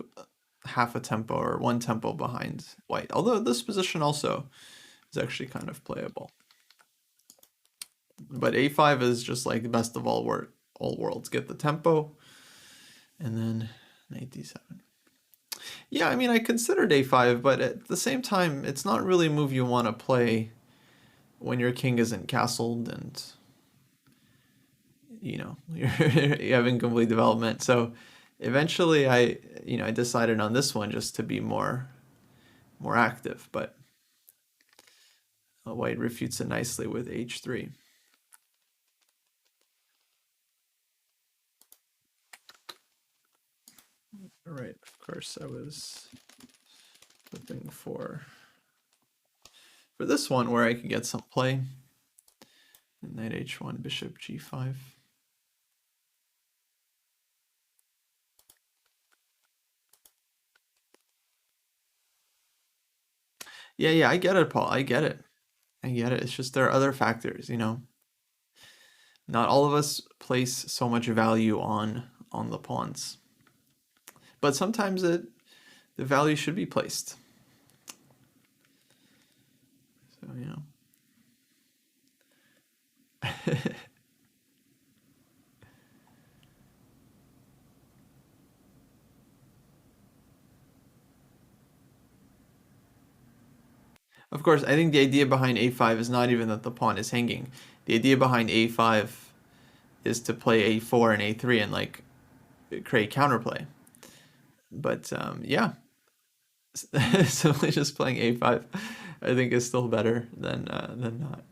[SPEAKER 1] half a tempo or one tempo behind white. Although this position also is actually kind of playable. But a5 is just like the best of all worlds. Get the tempo, and then knight d7. Yeah, I mean, I considered a5, but at the same time, it's not really a move you want to play when your king isn't castled and you're having complete development. So eventually, I decided on this one just to be more active, but white refutes it nicely with h3. All right, of course, I was looking for this one where I could get some play. Knight h1, bishop g5. Yeah, I get it, Paul. I get it. I get it. It's just there are other factors. Not all of us place so much value on the pawns. But sometimes the value should be placed. So. Of course, I think the idea behind a5 is not even that the pawn is hanging. The idea behind a5 is to play a4 and a3 and like create counterplay. But yeah, simply just playing a5. I think is still better than not.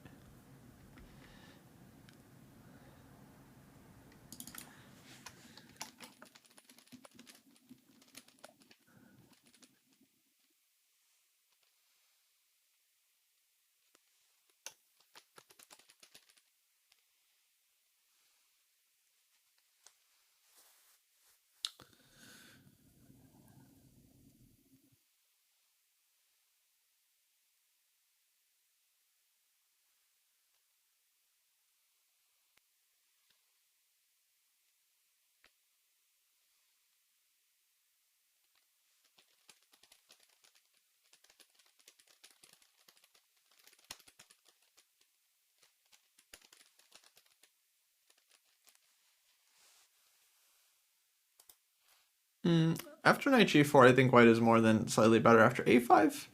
[SPEAKER 1] After knight g4, I think white is more than slightly better. After a5,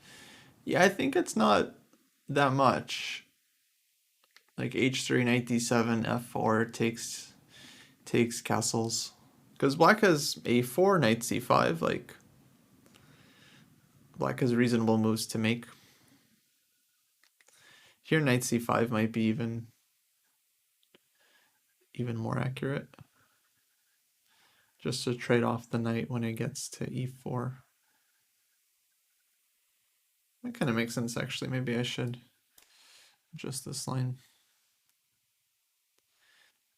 [SPEAKER 1] yeah, I think it's not that much. Like h3, knight d7, f4 takes castles. Because black has a4, knight c5. Like black has reasonable moves to make. Here, knight c5 might be even more accurate. Just to trade off the knight when it gets to e4. That kind of makes sense, actually. Maybe I should adjust this line.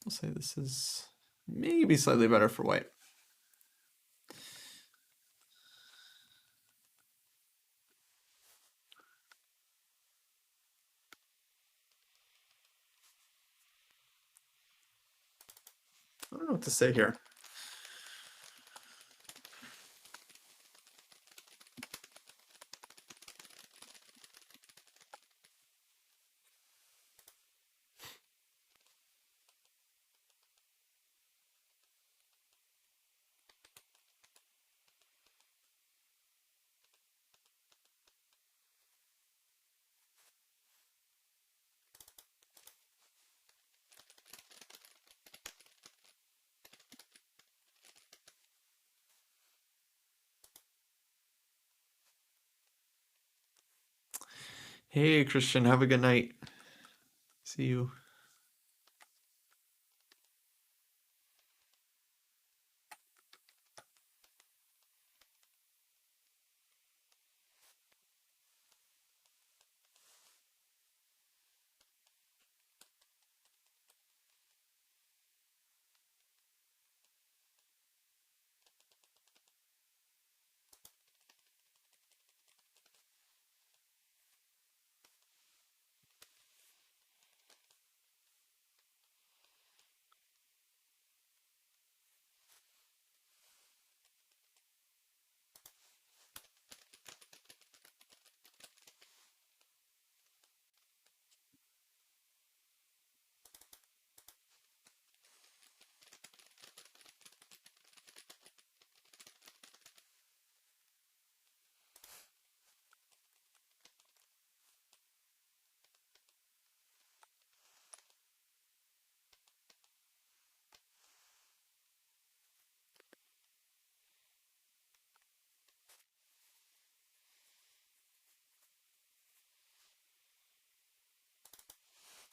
[SPEAKER 1] I'll say this is maybe slightly better for white. I don't know what to say here. Hey, Christian, have a good night. See you.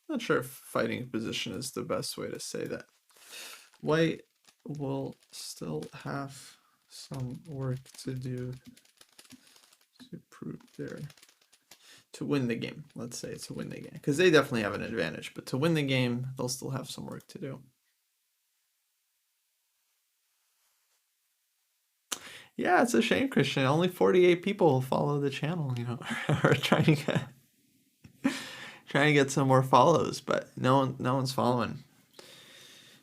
[SPEAKER 1] Not sure if fighting position is the best way to say that. White will still have some work to do to prove to win the game. Let's say to win the game, because they definitely have an advantage, but to win the game, they'll still have some work to do. Yeah, it's a shame, Christian. Only 48 people follow the channel, are trying to get some more follows, but no one's following.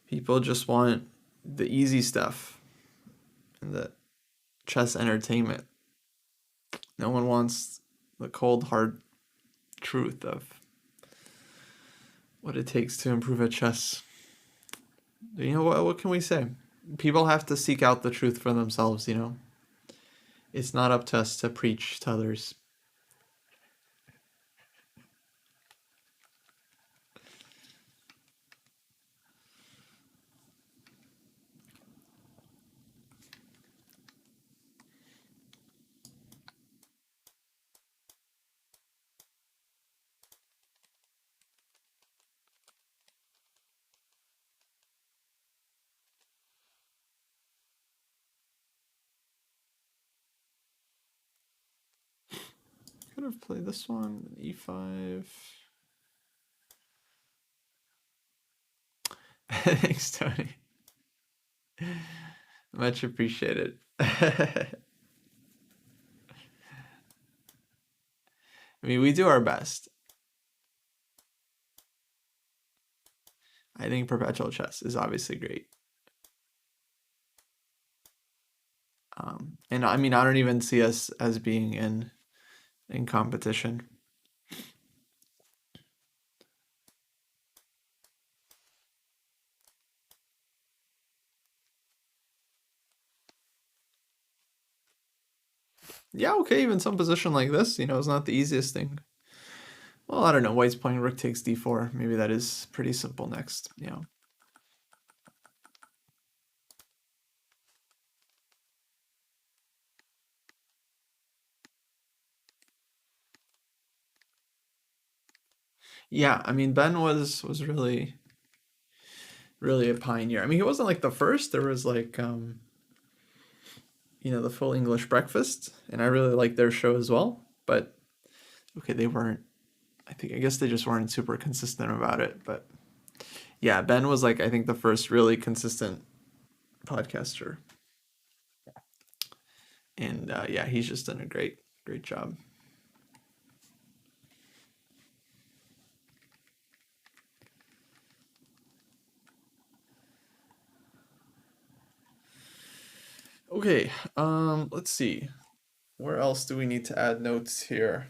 [SPEAKER 1] People just want the easy stuff and the chess entertainment. No one wants the cold hard truth of what it takes to improve at chess. What can we say? People have to seek out the truth for themselves, It's not up to us to preach to others. could have played this one, e5. Thanks, Tony. Much appreciated. I mean, we do our best. I think perpetual chess is obviously great. And I mean, I don't even see us as being in competition. Yeah, okay, even some position like this, is not the easiest thing. Well, I don't know. White's playing rook takes d4. Maybe that is pretty simple next. Yeah, I mean, Ben was really a pioneer. I mean, he wasn't like the first. There was like the Full English Breakfast, and I really liked their show as well. But okay, they weren't. I guess they just weren't super consistent about it. But yeah, Ben was like I think the first really consistent podcaster, and yeah, he's just done a great job. Okay, let's see. Where else do we need to add notes here?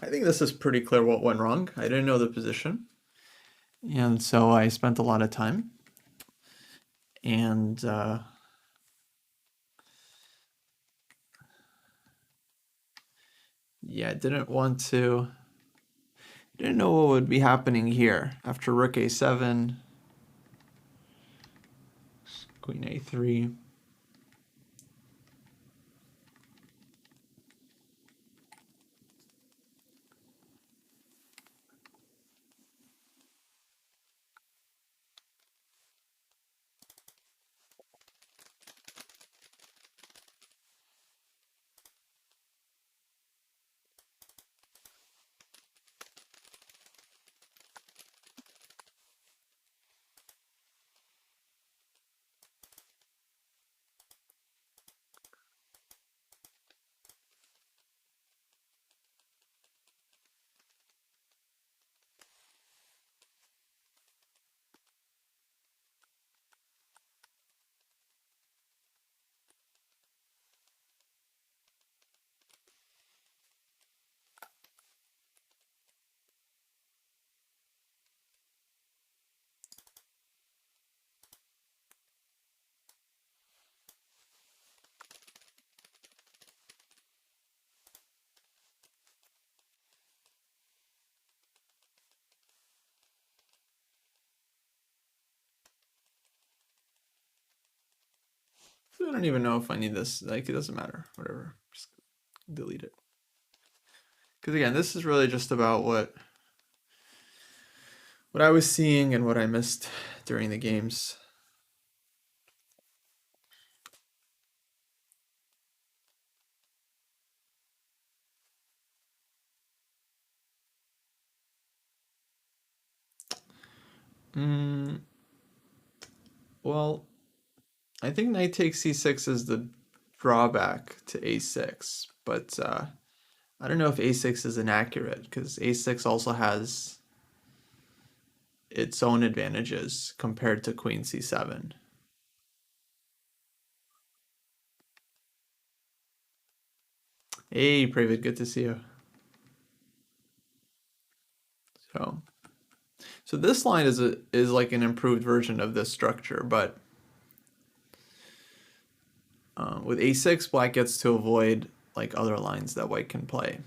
[SPEAKER 1] I think this is pretty clear what went wrong. I didn't know the position, and so I spent a lot of time. And yeah, didn't know what would be happening here after rook a7, queen a3. So I don't even know if I need this. Like, it doesn't matter. Whatever. Just delete it. Because again, this is really just about what I was seeing and what I missed during the games. Mm, well, I think knight takes c6 is the drawback to a6, but I don't know if a6 is inaccurate because a6 also has its own advantages compared to queen c7. Hey, Pravid, good to see you. So, so this line is like an improved version of this structure, but with a6, black gets to avoid like other lines that white can play.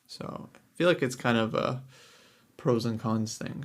[SPEAKER 1] So I feel like it's kind of a pros and cons thing.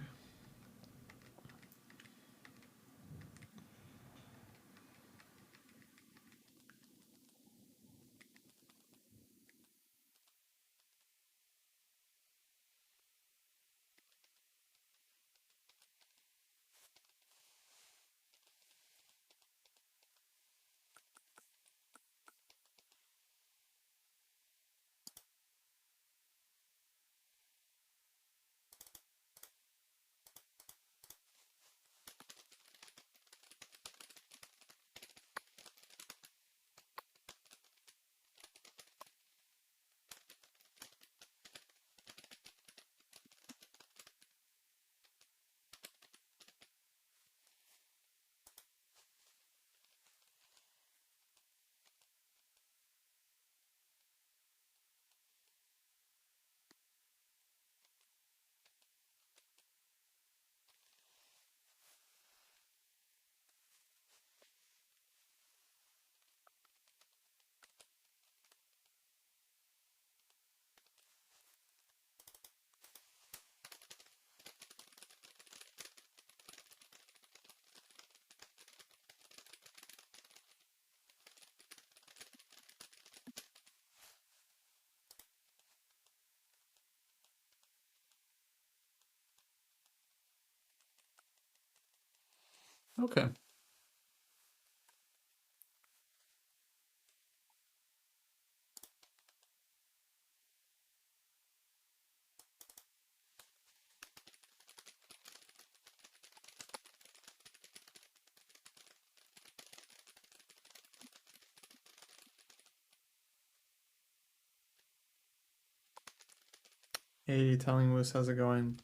[SPEAKER 1] Okay. Hey, telling Moose, how's it going?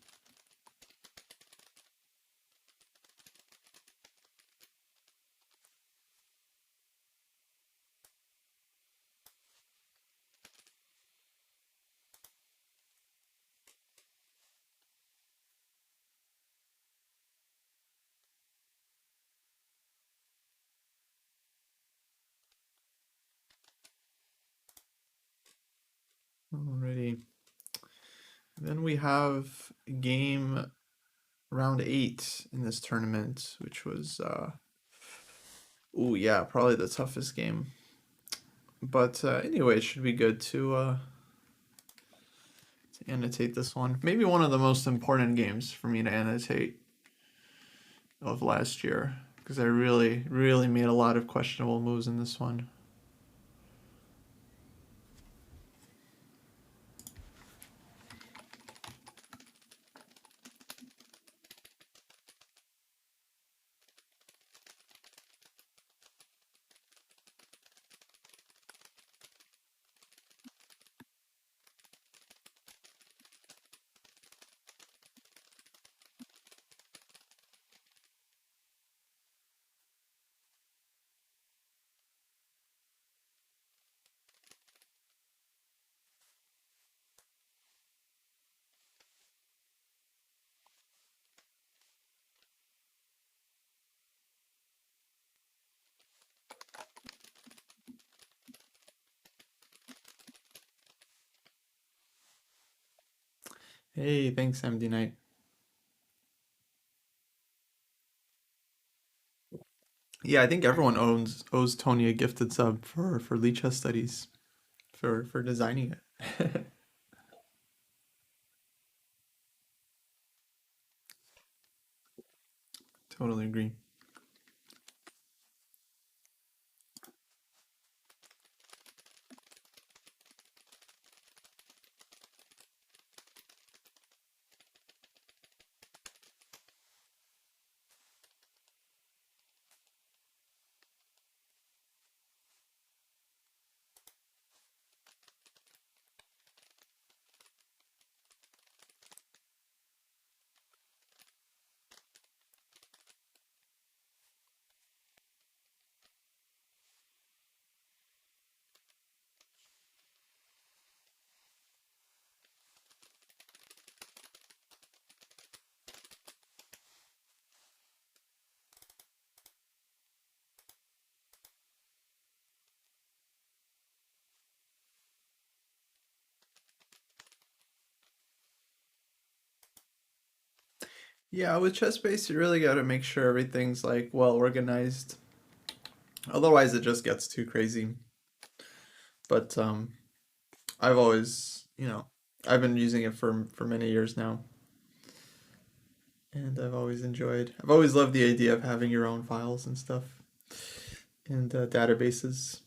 [SPEAKER 1] Alrighty. Then we have game round 8 in this tournament, which was oh yeah, probably the toughest game. But anyway, it should be good to annotate this one. Maybe one of the most important games for me to annotate of last year because I really, really made a lot of questionable moves in this one. Hey, thanks, MD Knight. Yeah, I think everyone owes Tony a gifted sub for Lichess studies for designing it. Totally agree. Yeah, with chess base, you really got to make sure everything's like well organized. Otherwise, it just gets too crazy. But I've always, I've been using it for many years now, and I've always loved the idea of having your own files and stuff and databases.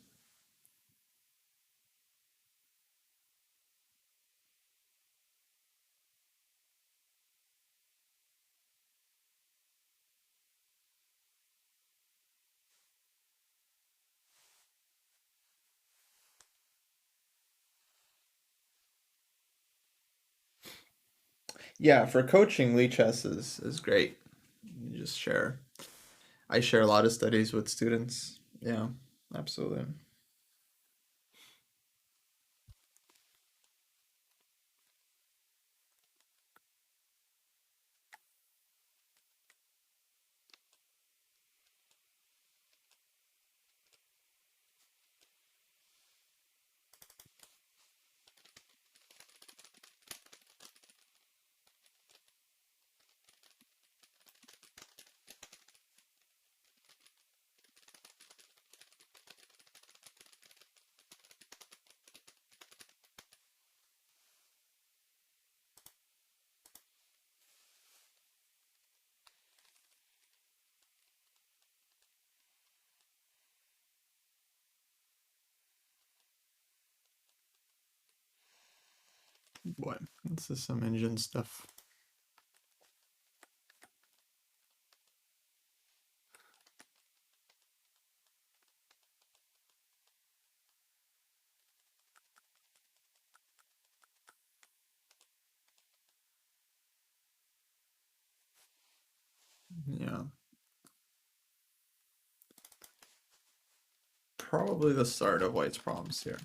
[SPEAKER 1] Yeah, for coaching, Lichess is great. You just share. I share a lot of studies with students. Yeah, absolutely. Boy, this is some engine stuff. Yeah. Probably the start of White's problems here.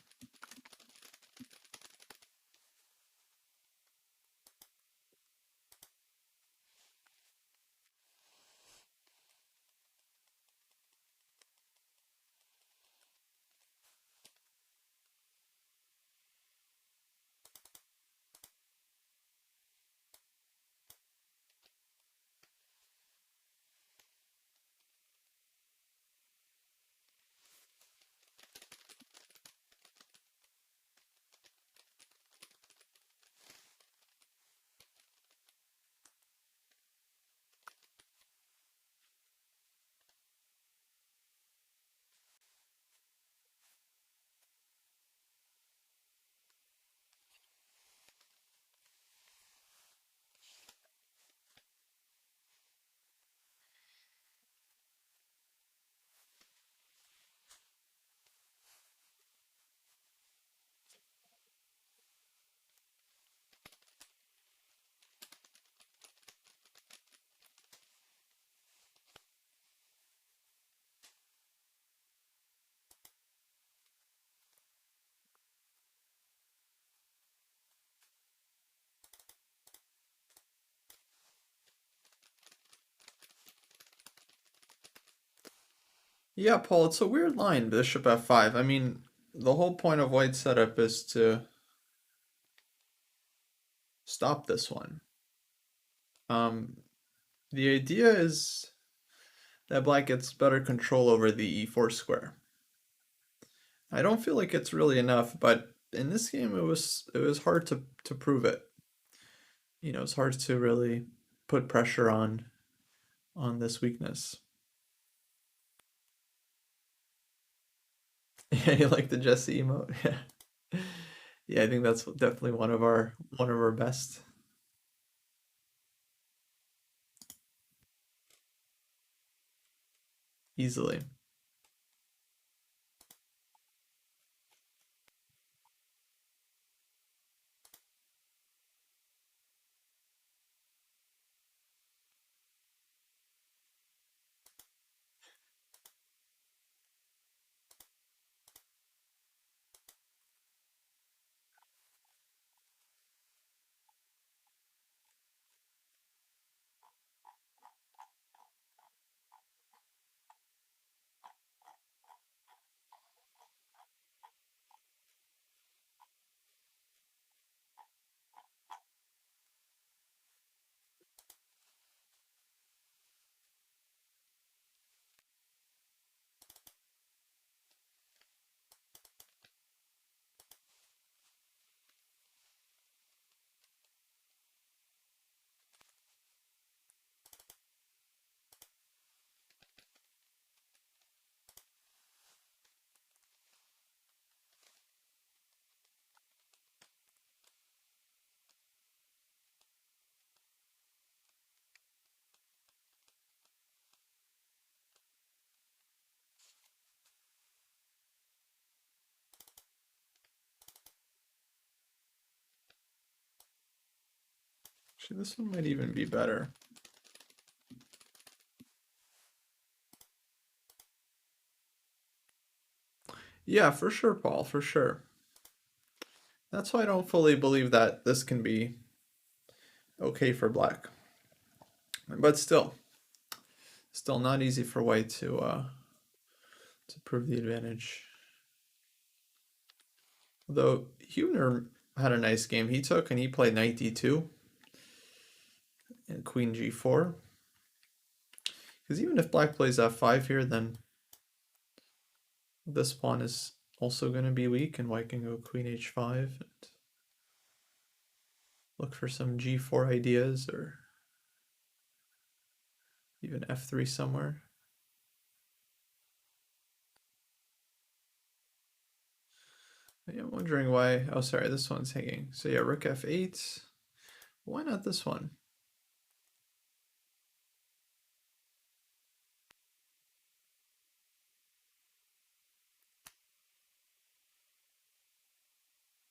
[SPEAKER 1] Yeah, Paul, it's a weird line, Bishop f5. I mean, the whole point of White's setup is to stop this one. Um, the idea is that Black gets better control over the e4 square. I don't feel like it's really enough, but in this game it was hard to prove it. It's hard to really put pressure on this weakness. Yeah, you like the Jesse emote? Yeah. Yeah, I think that's definitely one of our best. Easily. Actually, this one might even be better. Yeah, for sure, Paul, for sure. That's why I don't fully believe that this can be okay for Black. But still not easy for White to prove the advantage. Though Hubner had a nice game. He took and he played knight d2 and queen g4. Because even if Black plays f5 here, then this pawn is also going to be weak, and White can go queen h5 and look for some g4 ideas, or even f3 somewhere. Yeah, I'm wondering why. Oh, sorry, this one's hanging. So yeah, rook f8. Why not this one?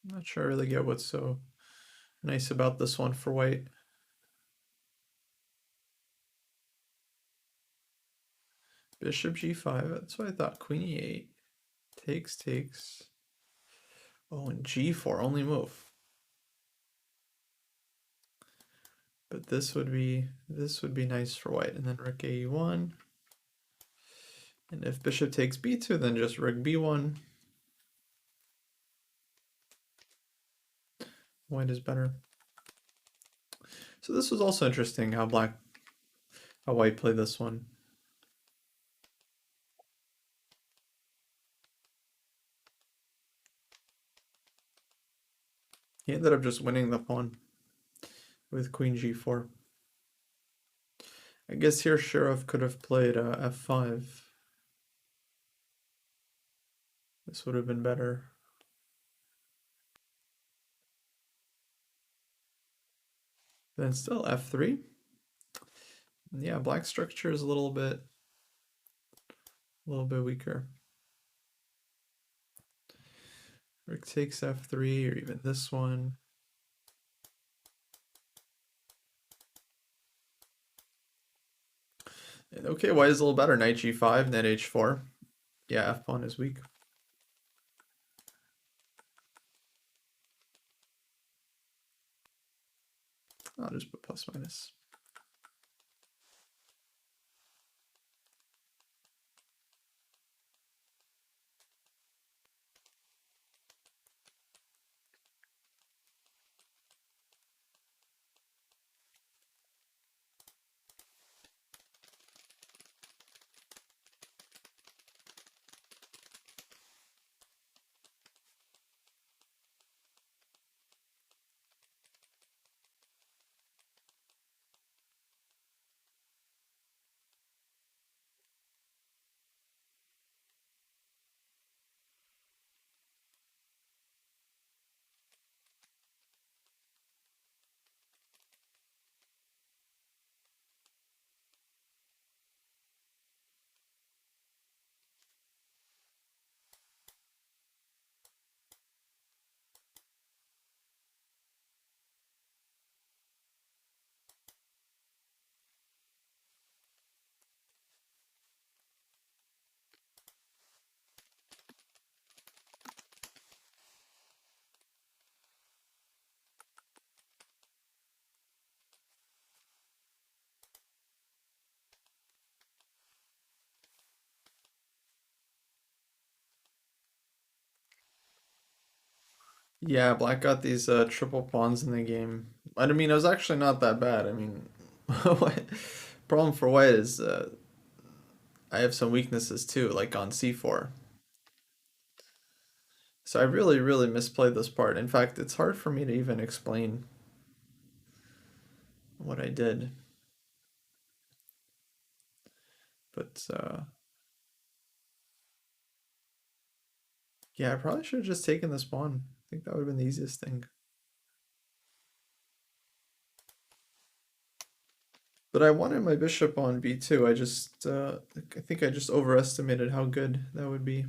[SPEAKER 1] I'm not sure I really get what's so nice about this one for white. Bishop g5, that's what I thought. Queen e8. Takes, takes. Oh, and g4, only move. But this would be nice for white. And then rook a1. And if bishop takes b2, then just rook b1. White is better. So this was also interesting how white played this one. He ended up just winning the pawn with queen g4. I guess here Shirov could have played f5. This would have been better. Then still f3. Yeah, black structure is a little bit weaker. Rook takes f3, or even this one. And okay, white is a little better. Knight g5, net h4. Yeah, f pawn is weak. I'll just put plus minus. Yeah, black got these triple pawns in the game. I mean, it was actually not that bad. I mean, problem for white is I have some weaknesses too, like on c4. So I really, really misplayed this part. In fact, it's hard for me to even explain what I did. But yeah, I probably should have just taken this pawn. I think that would have been the easiest thing. But I wanted my bishop on b2. I think I just overestimated how good that would be.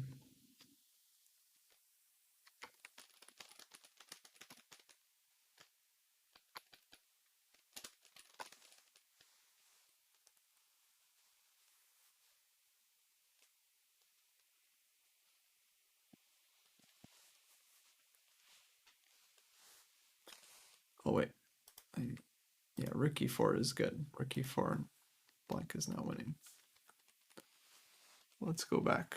[SPEAKER 1] Oh wait, yeah, rook e4 is good. Rook e4, black is now winning. Let's go back.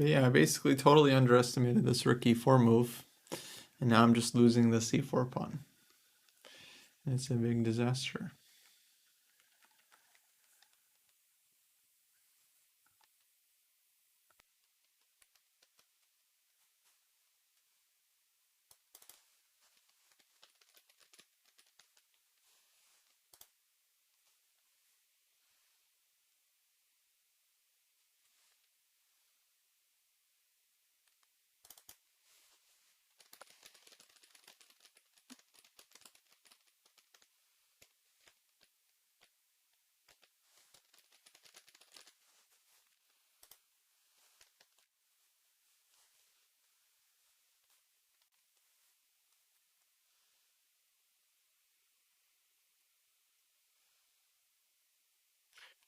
[SPEAKER 1] But yeah, I basically totally underestimated this rook e4 move, and now I'm just losing the c4 pawn. And it's a big disaster.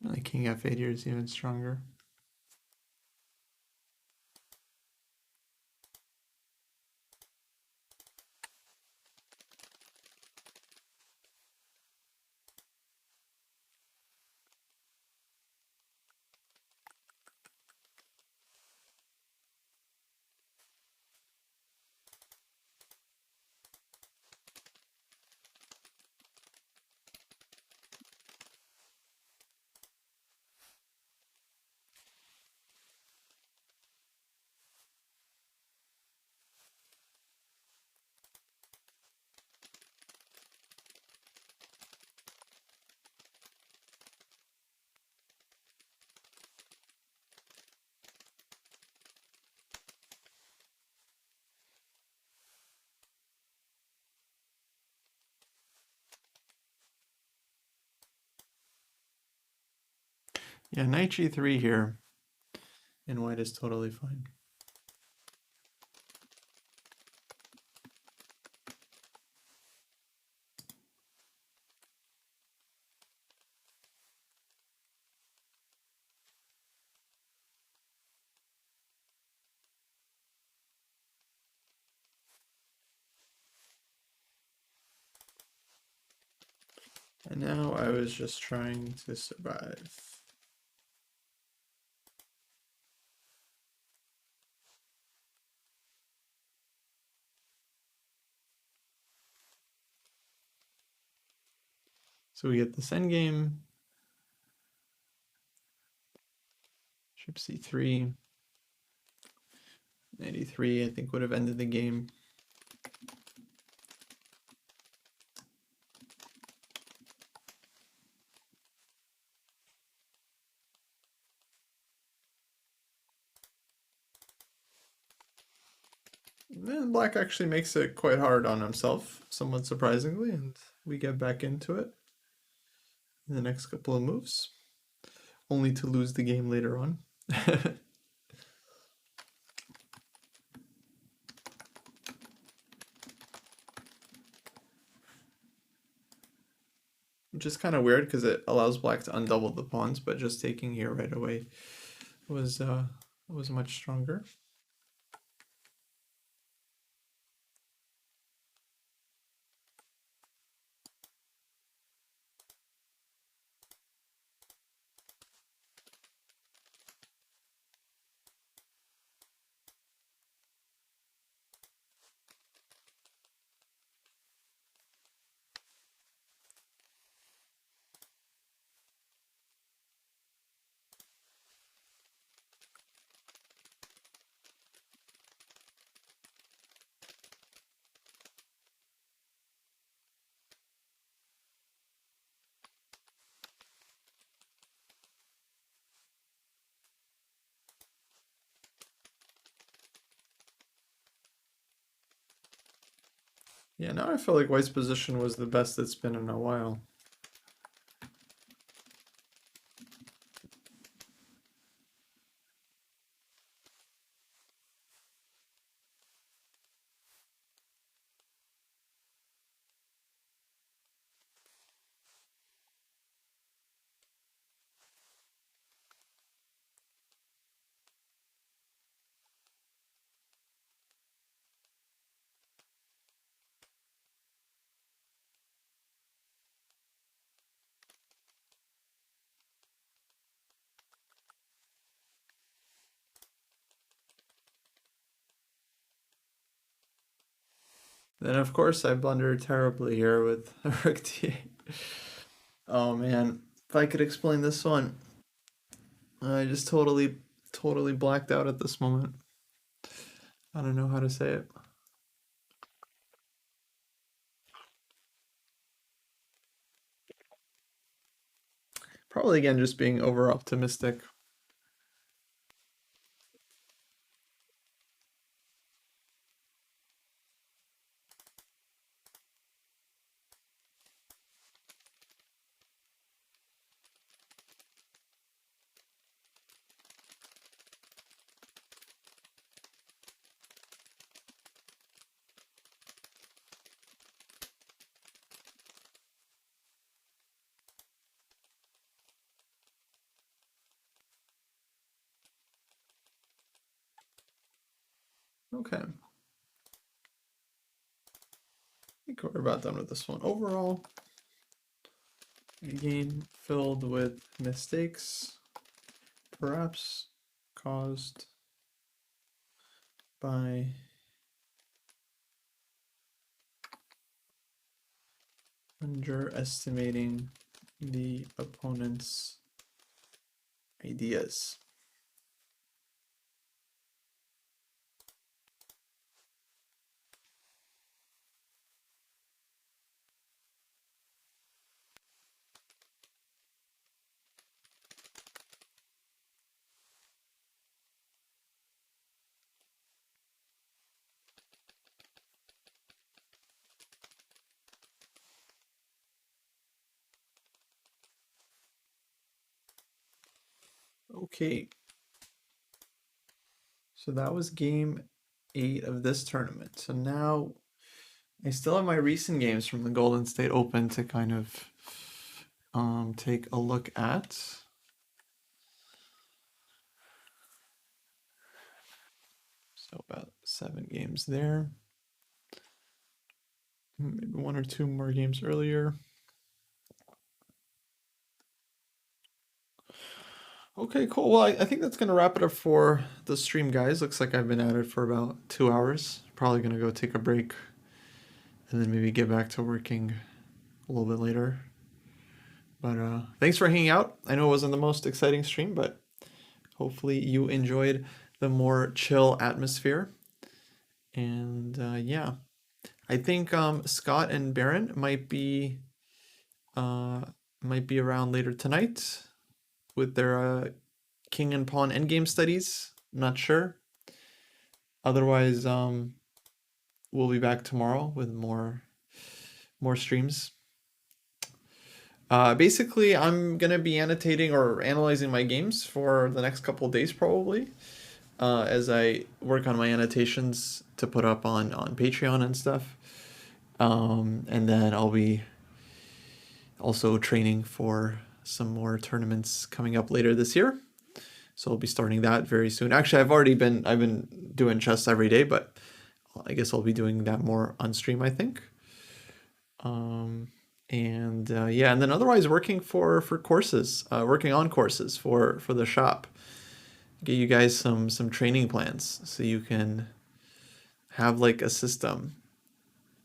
[SPEAKER 1] Like king f8 here is even stronger. Yeah, knight g3 here, and white is totally fine. And now I was just trying to survive. So we get this endgame. Bishop c3. 93, I think, would have ended the game. And black actually makes it quite hard on himself, somewhat surprisingly, and we get back into it in the next couple of moves, only to lose the game later on. Which is kind of weird because it allows black to undouble the pawns, but just taking here right away was much stronger. Yeah, now I feel like white's position was the best it's been in a while. Then of course I blundered terribly here with Rook D8. Oh man, if I could explain this one, I just totally blacked out at this moment. I don't know how to say it. Probably again just being over optimistic. Okay. I think we're about done with this one. Overall, a game filled with mistakes, perhaps caused by underestimating the opponent's ideas. Okay, so that was game 8 of this tournament. So now I still have my recent games from the Golden State Open to kind of take a look at. So about 7 games there. Maybe 1 or 2 more games earlier. Okay, cool. Well, I think that's going to wrap it up for the stream, guys. Looks like I've been at it for about 2 hours. Probably going to go take a break and then maybe get back to working a little bit later. But thanks for hanging out. I know it wasn't the most exciting stream, but hopefully you enjoyed the more chill atmosphere. And yeah, I think Scott and Baron might be around later tonight with their king and pawn endgame studies. I'm not sure. Otherwise, we'll be back tomorrow with more streams. Basically, I'm gonna be annotating or analyzing my games for the next couple of days, probably, as I work on my annotations to put up on Patreon and stuff. And then I'll be also training for some more tournaments coming up later this year. So I'll be starting that very soon. Actually, I've been doing chess every day, but I guess I'll be doing that more on stream, I think. And yeah, and then otherwise working for courses, working on courses for the shop. Get you guys some training plans so you can have like a system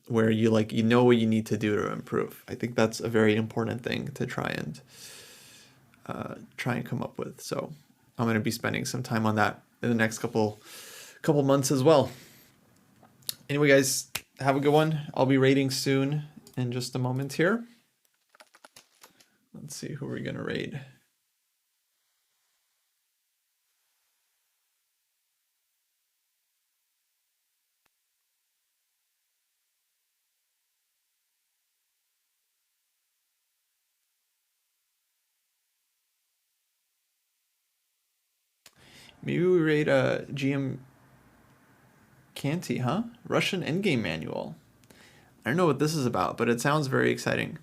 [SPEAKER 1] where you know what you need to do to improve. I think that's a very important thing to try and come up with. So I'm going to be spending some time on that in the next couple months as well. Anyway, guys, have a good one. I'll be raiding soon in just a moment here. Let's see who we're going to raid. Maybe we raid a GM Canty, huh? Russian endgame manual. I don't know what this is about, but it sounds very exciting.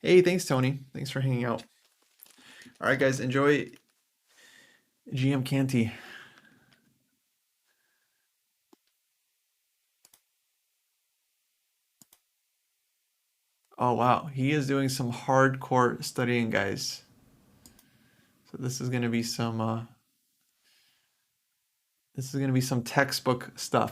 [SPEAKER 1] Hey, thanks, Tony. Thanks for hanging out. All right, guys, enjoy GM Canty. Oh, wow. He is doing some hardcore studying, guys. So this is going to be some textbook stuff.